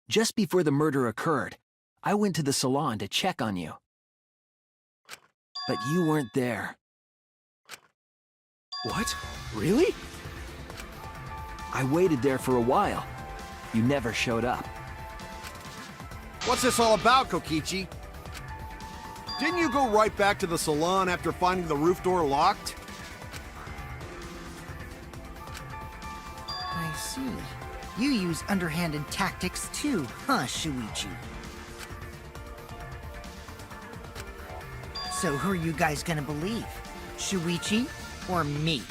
Just before the murder occurred, I went to the salon to check on you. But you weren't there. What? Really? I waited there for a while. You never showed up. What's this all about, Kokichi? Didn't you go right back to the salon after finding the roof door locked? I see. You use underhanded tactics too, huh, Shuichi? So who are you guys gonna believe? Shuichi or me?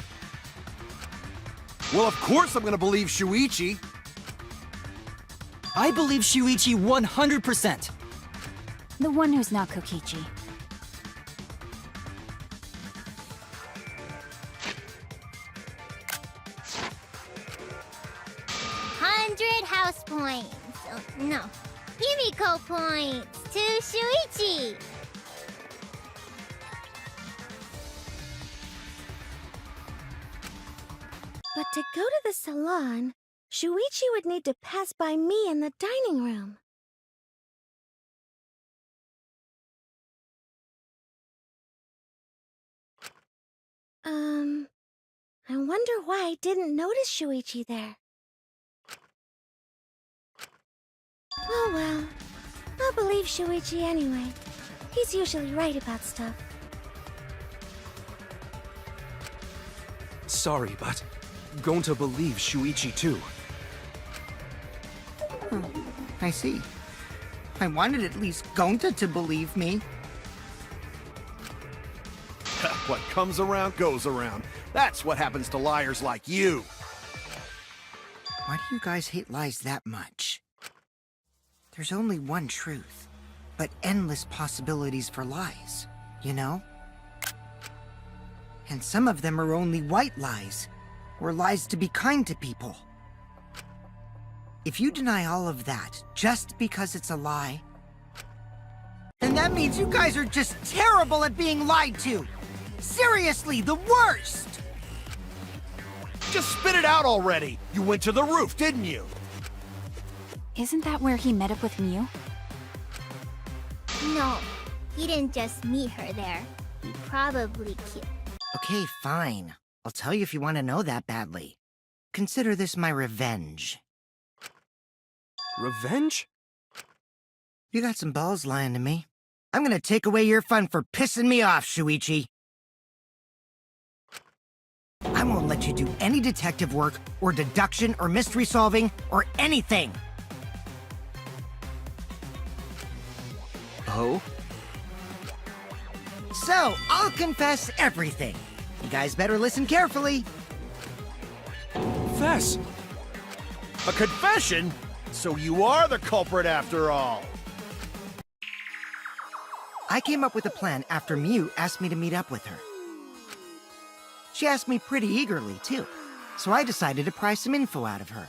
Well, of course I'm gonna believe Shuichi. I believe Shuichi 100%. The one who's not Kokichi. House points. Oh, no. Himiko points to Shuichi. But to go to the salon, Shuichi would need to pass by me in the dining room. I wonder why I didn't notice Shuichi there. Oh well, I'll believe Shuichi anyway. He's usually right about stuff. Sorry, but going to believe Shuichi too. I see. I wanted at least Gonta to believe me. What comes around goes around. That's what happens to liars like you. Why do you guys hate lies that much? There's only one truth, but endless possibilities for lies, you know? And some of them are only white lies, or lies to be kind to people. If you deny all of that just because it's a lie, then that means you guys are just terrible at being lied to! Seriously, the worst! Just spit it out already! You went to the roof, didn't you? Isn't that where he met up with Mew? No, he didn't just meet her there. He probably killed. Okay, fine. I'll tell you if you want to know that badly. Consider this my revenge. Revenge? You got some balls lying to me. I'm gonna take away your fun for pissing me off, Shuichi. I won't let you do any detective work, or deduction, or mystery solving, or anything! Oh? So, I'll confess everything. You guys better listen carefully. Fess! A confession? So you are the culprit after all! I came up with a plan after Mew asked me to meet up with her. She asked me pretty eagerly, too, so I decided to pry some info out of her.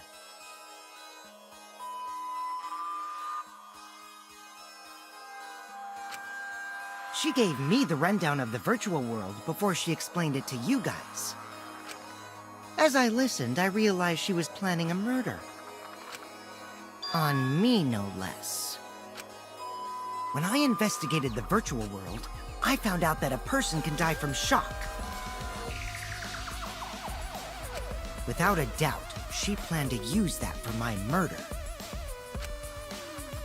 She gave me the rundown of the virtual world before she explained it to you guys. As I listened, I realized she was planning a murder. On me, no less. When I investigated the virtual world, I found out that a person can die from shock. Without a doubt, she planned to use that for my murder.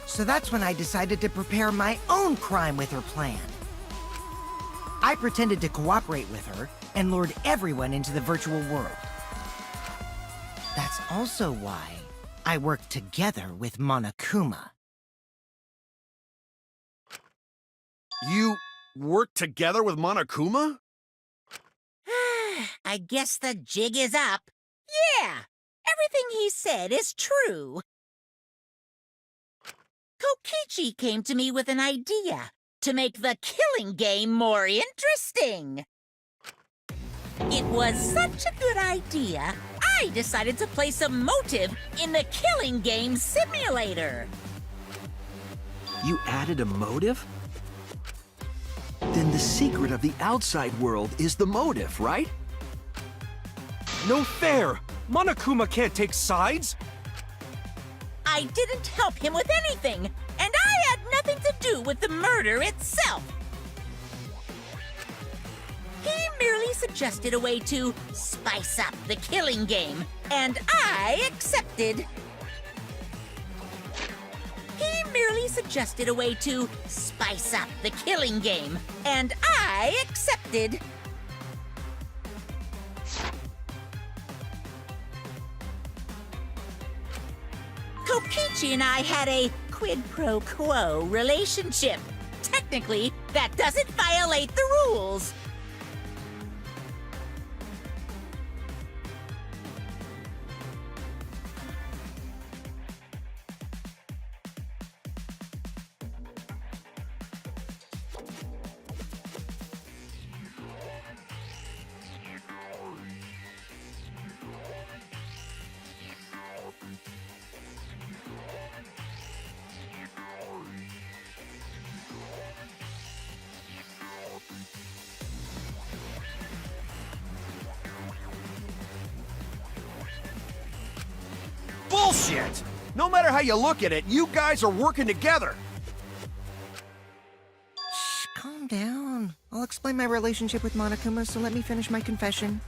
So that's when I decided to prepare my own crime with her plan. I pretended to cooperate with her and lured everyone into the virtual world. That's also why I worked together with Monokuma. You worked together with Monokuma? I guess the jig is up. Yeah, everything he said is true. Kokichi came to me with an idea to make the killing game more interesting. It was such a good idea, I decided to place a motive in the killing game simulator. You added a motive? Then the secret of the outside world is the motive, right? No fair! Monokuma can't take sides! I didn't help him with anything, and I had nothing to do with the murder itself. He merely suggested a way to spice up the killing game, and I accepted. He merely suggested a way to spice up the killing game, and I accepted. Kokichi and I had a quid pro quo relationship. Technically, that doesn't violate the rules. bullshit! No matter how you look at it, you guys are working together! Shh, calm down. I'll explain my relationship with Monokuma, so let me finish my confession.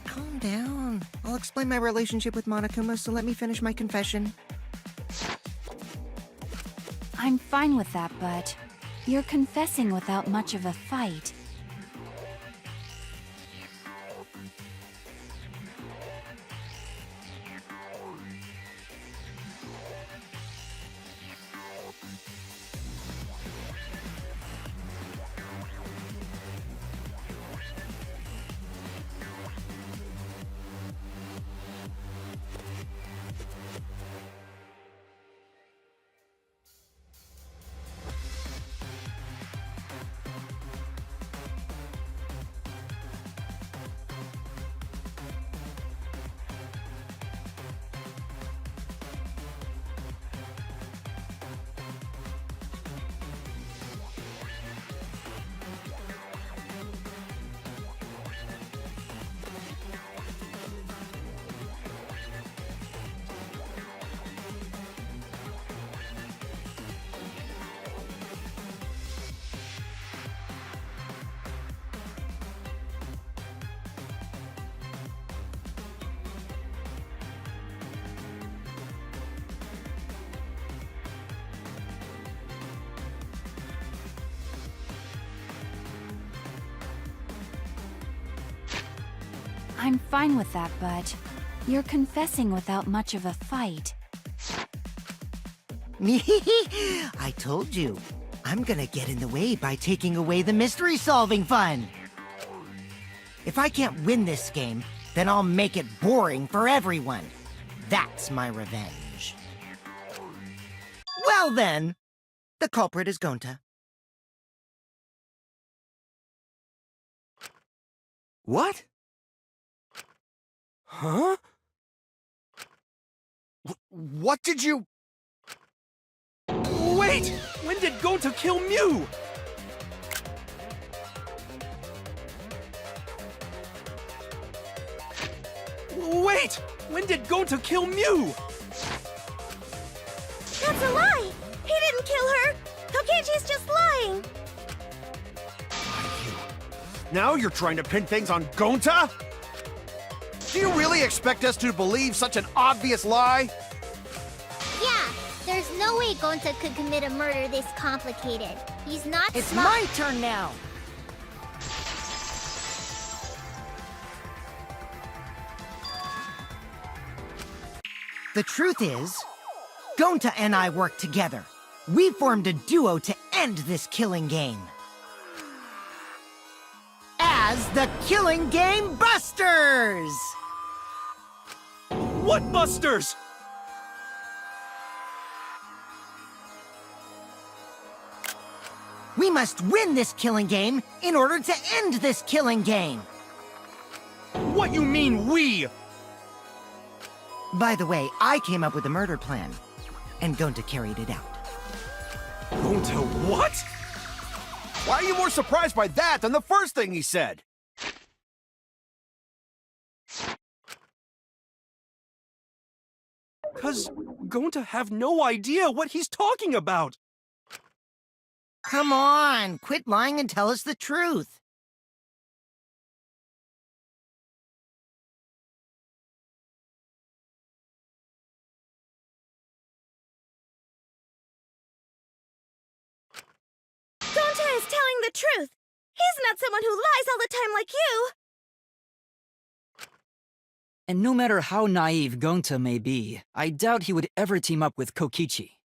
Calm down. I'll explain my relationship with Monokuma, so let me finish my confession. I'm fine with that, but you're confessing without much of a fight. I'm fine with that, but you're confessing without much of a fight. I told you. I'm gonna get in the way by taking away the mystery-solving fun. If I can't win this game, then I'll make it boring for everyone. That's my revenge. Well then, the culprit is Gonta. What? Huh? What did you... Wait! When did Gonta kill Mew? Wait! When did Gonta kill Mew? That's a lie! He didn't kill her! Kokichi's just lying! Now you're trying to pin things on Gonta? Do you really expect us to believe such an obvious lie? Yeah, there's no way Gonta could commit a murder this complicated. He's not It's smart. my turn now. The truth is, Gonta and I worked together. We formed a duo to end this killing game. As the Killing Game Busters! What busters? We must win this killing game in order to end this killing game. What you mean, we? By the way, I came up with a murder plan, and Gonta carried it out. Going to what? Why are you more surprised by that than the first thing he said? Cause going to have no idea what he's talking about. Come on, quit lying and tell us the truth. Gonta is telling the truth. He's not someone who lies all the time like you. And no matter how naive Gonta may be, I doubt he would ever team up with Kokichi.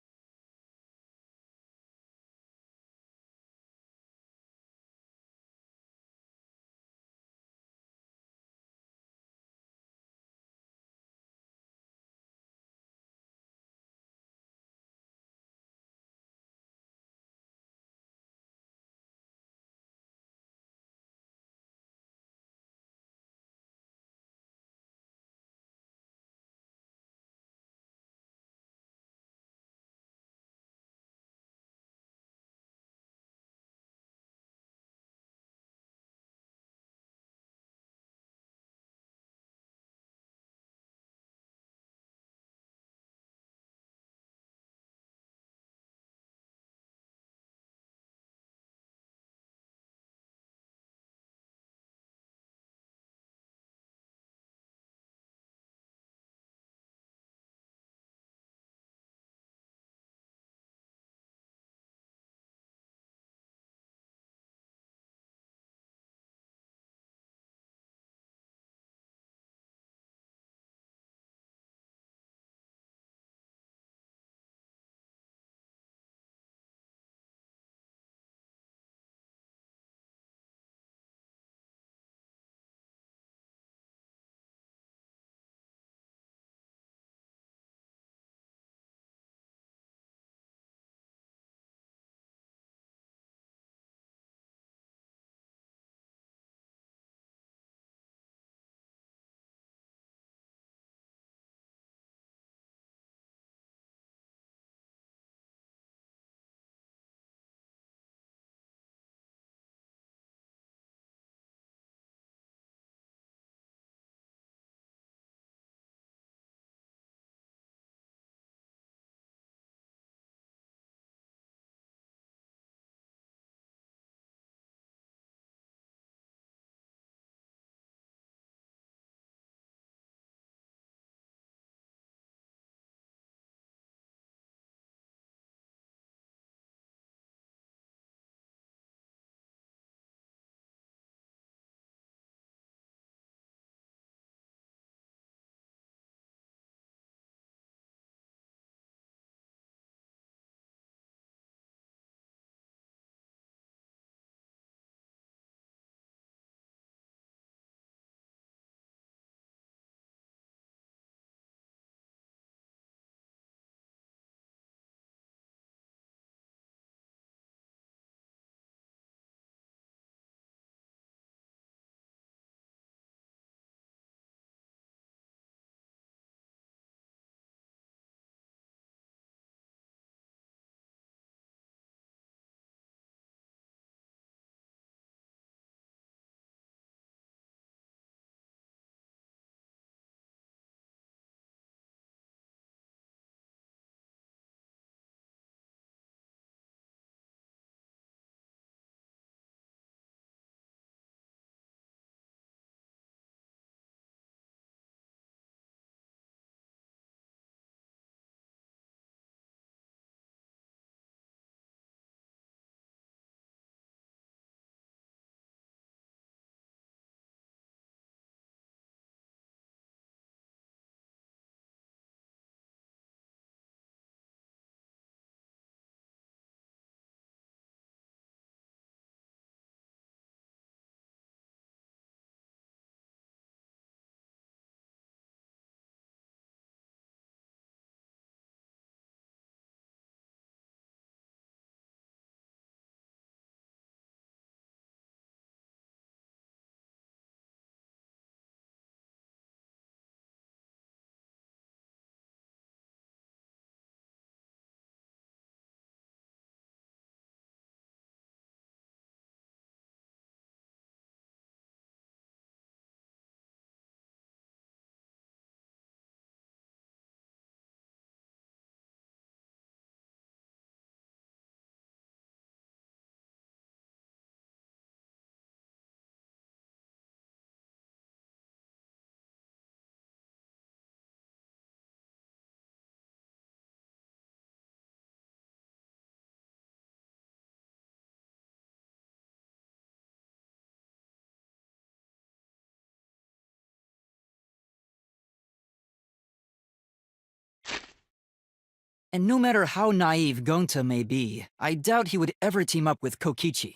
And no matter how naive Gonta may be, I doubt he would ever team up with Kokichi.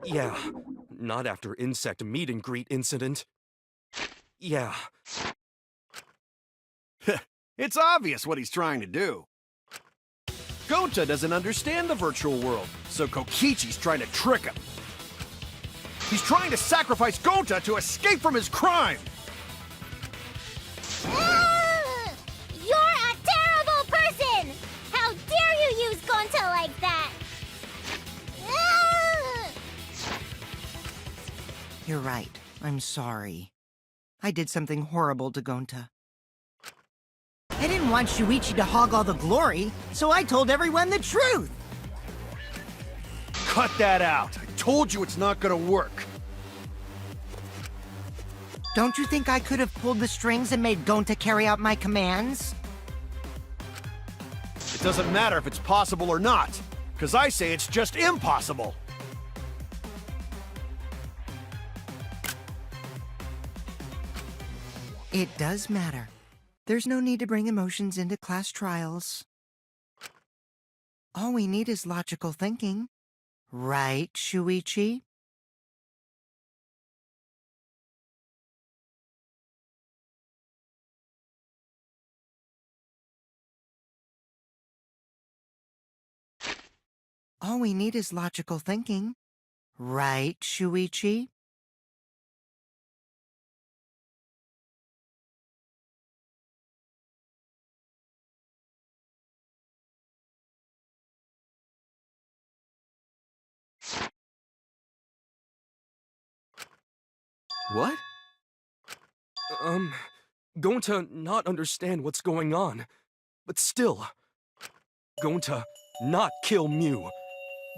Yeah, not after insect meet and greet incident. Yeah. It's obvious what he's trying to do. Gonta doesn't understand the virtual world, so Kokichi's trying to trick him. He's trying to sacrifice Gonta to escape from his crime! You're a terrible person! How dare you use Gonta like that? You're right. I'm sorry. I did something horrible to Gonta. I didn't want Shuichi to hog all the glory, so I told everyone the truth! Cut that out! I told you it's not gonna work! Don't you think I could have pulled the strings and made Gonta carry out my commands? It doesn't matter if it's possible or not, because I say it's just impossible! It does matter. There's no need to bring emotions into class trials. All we need is logical thinking. Right, Shuichi? All we need is logical thinking. Right, Shuichi? What? Going to not understand what's going on. But still, going to not kill Mew.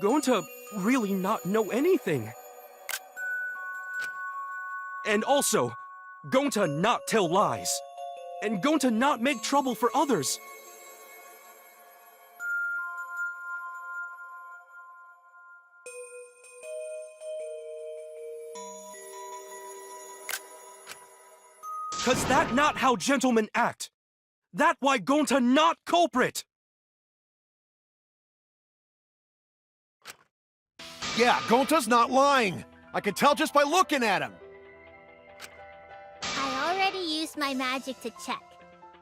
Going to really not know anything. And also, going to not tell lies. And going to not make trouble for others. Cause that not how gentlemen act. That why Gonta not culprit. Yeah, Gonta's not lying. I can tell just by looking at him. I already used my magic to check.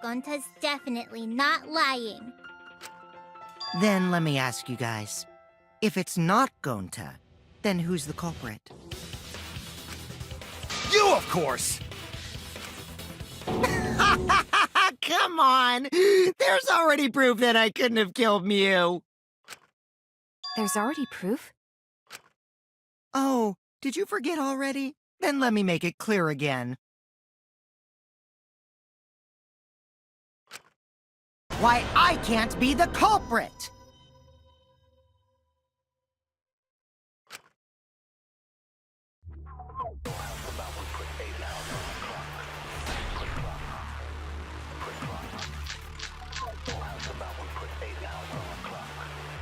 Gonta's definitely not lying. Then let me ask you guys. If it's not Gonta, then who's the culprit? You, of course! Come on! There's already proof that I couldn't have killed Mew! There's already proof? Oh, did you forget already? Then let me make it clear again. Why I can't be the culprit!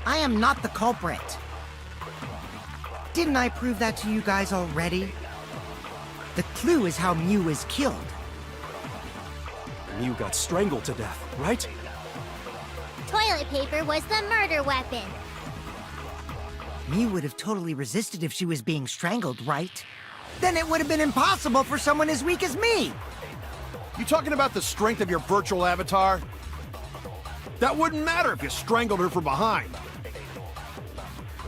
I am not the culprit. Didn't I prove that to you guys already? The clue is how Mew was killed. Mew got strangled to death, right? Toilet paper was the murder weapon. Mew would have totally resisted if she was being strangled, right? Then it would have been impossible for someone as weak as me! You talking about the strength of your virtual avatar? That wouldn't matter if you strangled her from behind.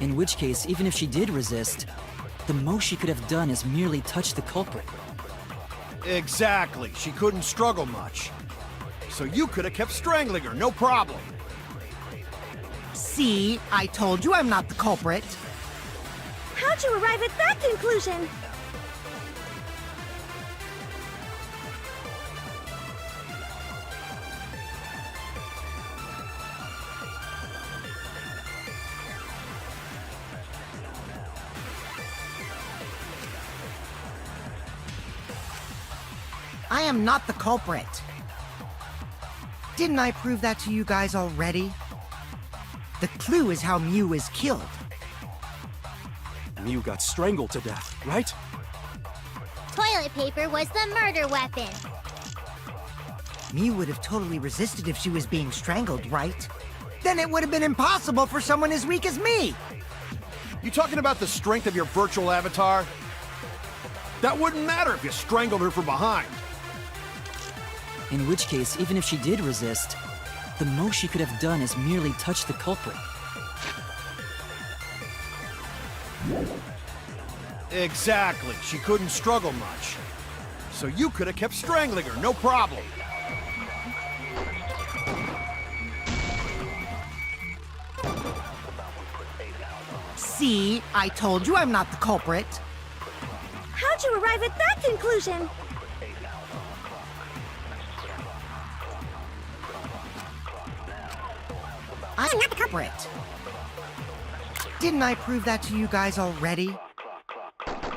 In which case, even if she did resist, the most she could have done is merely touch the culprit. Exactly. She couldn't struggle much. So you could have kept strangling her, no problem. See? I told you I'm not the culprit. How'd you arrive at that conclusion? I am not the culprit. Didn't I prove that to you guys already? The clue is how Mew was killed. Mew got strangled to death, right? Toilet paper was the murder weapon. Mew would have totally resisted if she was being strangled, right? Then it would have been impossible for someone as weak as me! You talking about the strength of your virtual avatar? That wouldn't matter if you strangled her from behind. In which case, even if she did resist, the most she could have done is merely touch the culprit. Exactly. She couldn't struggle much. So you could have kept strangling her, no problem. See, I told you I'm not the culprit. How'd you arrive at that conclusion? I'm not the culprit. Didn't I prove that to you guys already?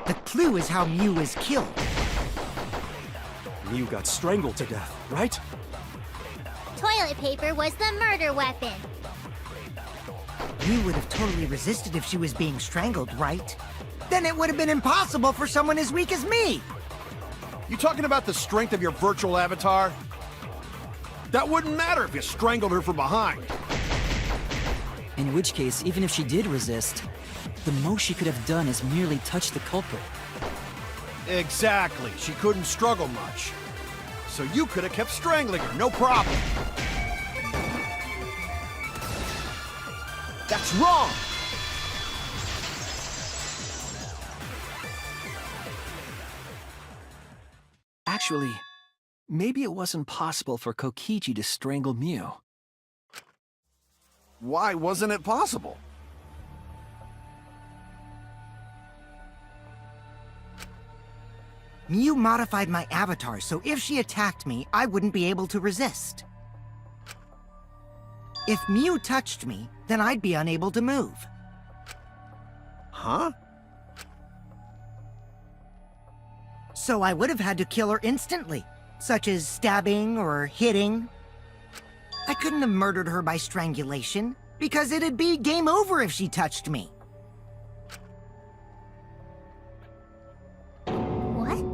The clue is how Mew was killed. Mew got strangled to death, right? Toilet paper was the murder weapon. Mew would have totally resisted if she was being strangled, right? Then it would have been impossible for someone as weak as me! You talking about the strength of your virtual avatar? That wouldn't matter if you strangled her from behind. In which case, even if she did resist, the most she could have done is merely touch the culprit. Exactly. She couldn't struggle much. So you could have kept strangling her, no problem. That's wrong! Actually, maybe it wasn't possible for Kokichi to strangle Mew. Why wasn't it possible? Mew modified my avatar, so if she attacked me, I wouldn't be able to resist. If Mew touched me, then I'd be unable to move. Huh? So I would have had to kill her instantly, such as stabbing or hitting. I couldn't have murdered her by strangulation, because it'd be game over if she touched me. What?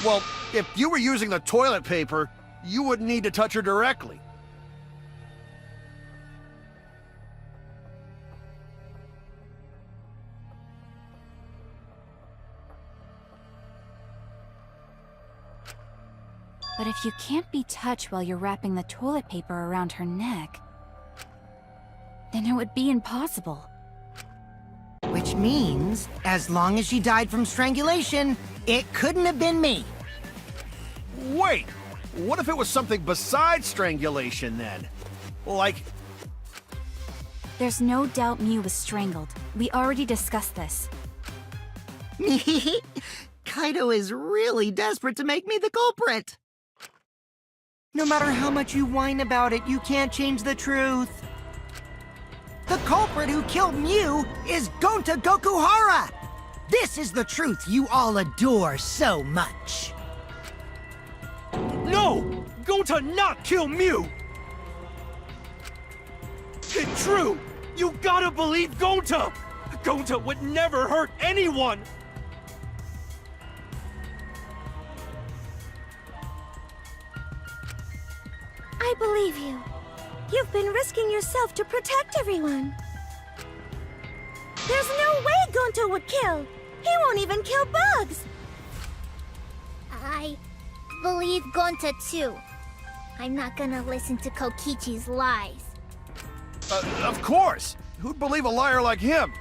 Well, if you were using the toilet paper, you wouldn't need to touch her directly. But if you can't be touched while you're wrapping the toilet paper around her neck, then it would be impossible. Which means, as long as she died from strangulation, it couldn't have been me. Wait! What if it was something besides strangulation then? Like... There's no doubt Mew was strangled. We already discussed this. Kaido is really desperate to make me the culprit. No matter how much you whine about it, you can't change the truth. The culprit who killed Mew is Gonta Gokuhara! This is the truth you all adore so much. No! Gonta not kill Mew! It's true! You gotta believe Gonta! Gonta would never hurt anyone! I believe you. You've been risking yourself to protect everyone. There's no way Gonta would kill. He won't even kill bugs. I believe Gonta too. I'm not gonna listen to Kokichi's lies. Of course! Who'd believe a liar like him?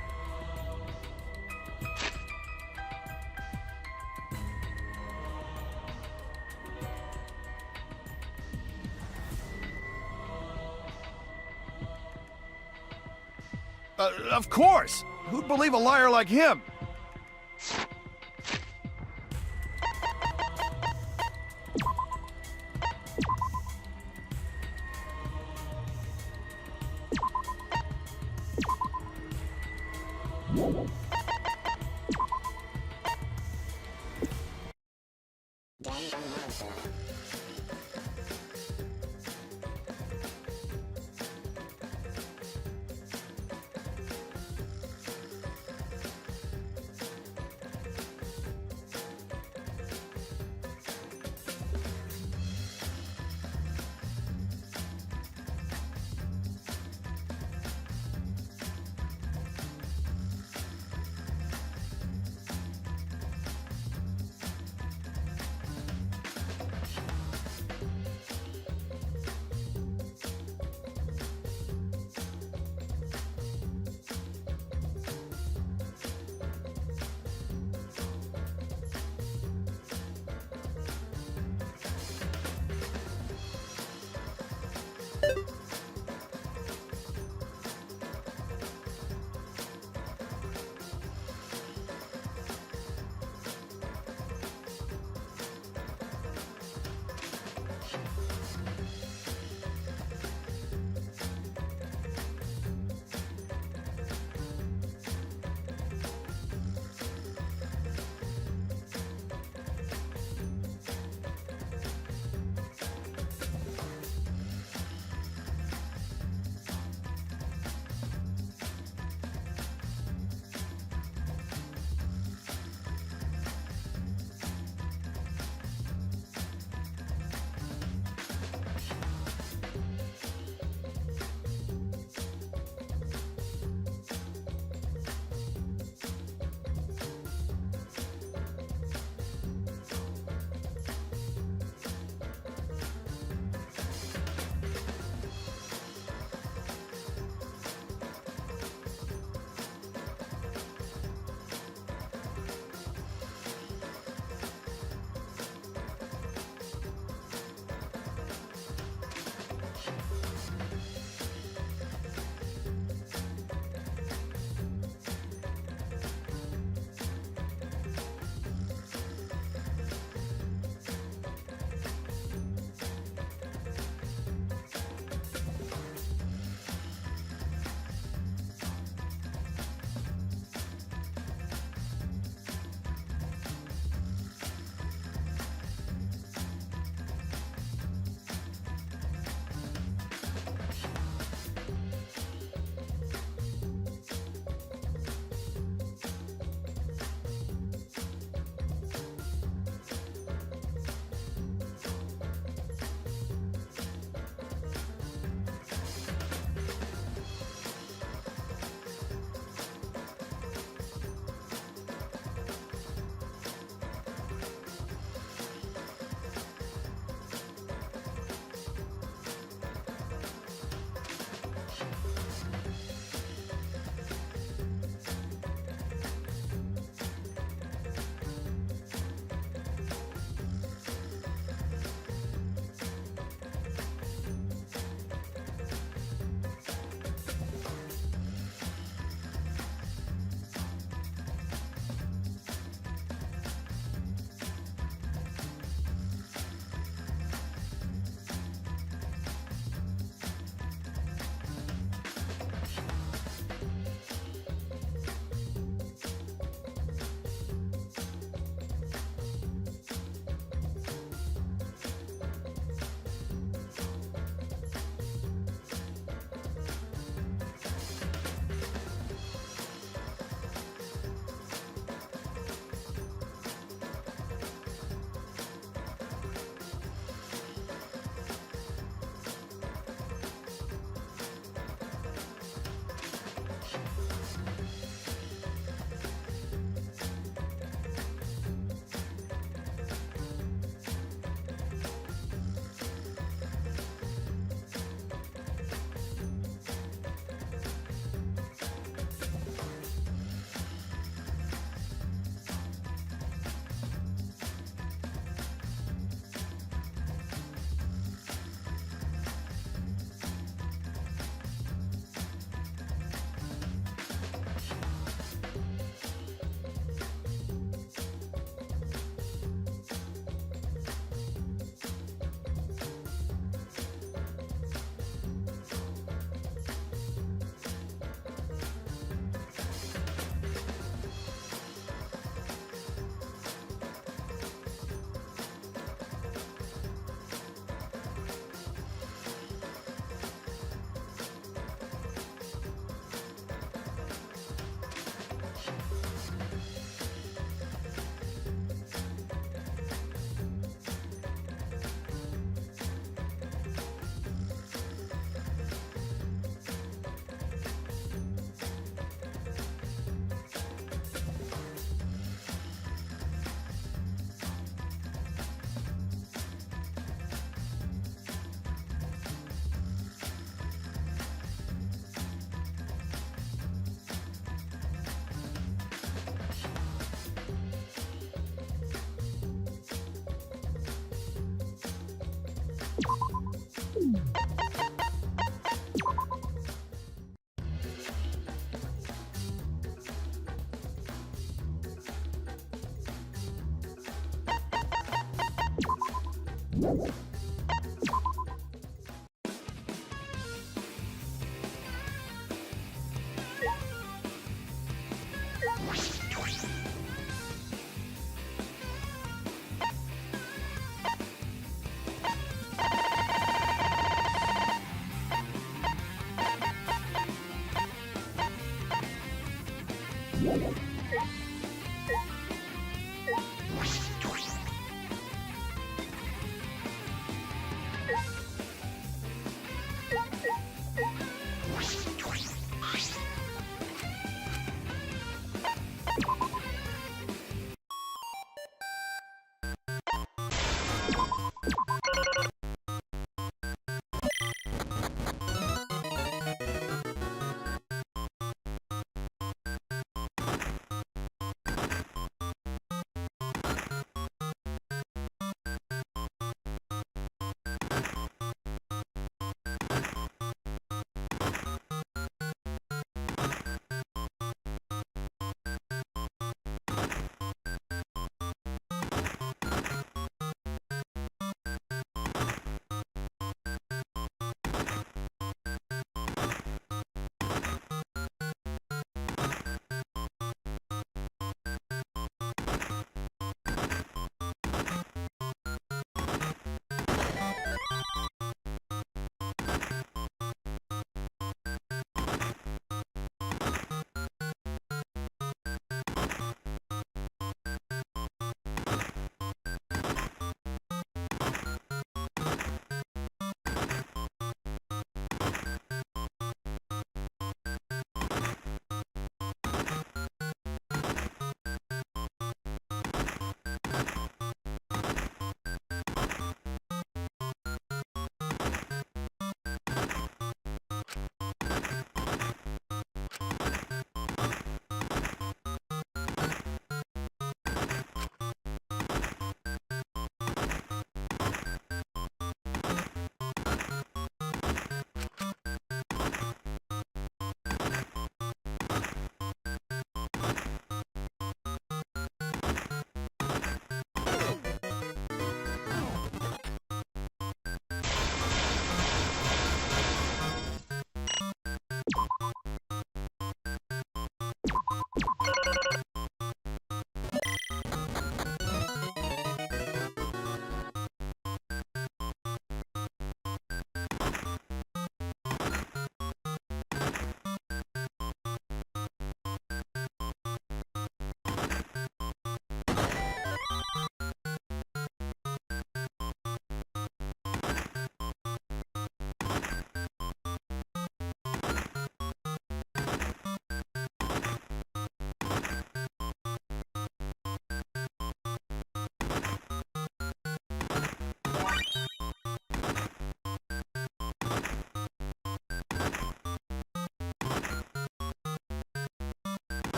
Of course! Who'd believe a liar like him?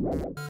Danganronpa.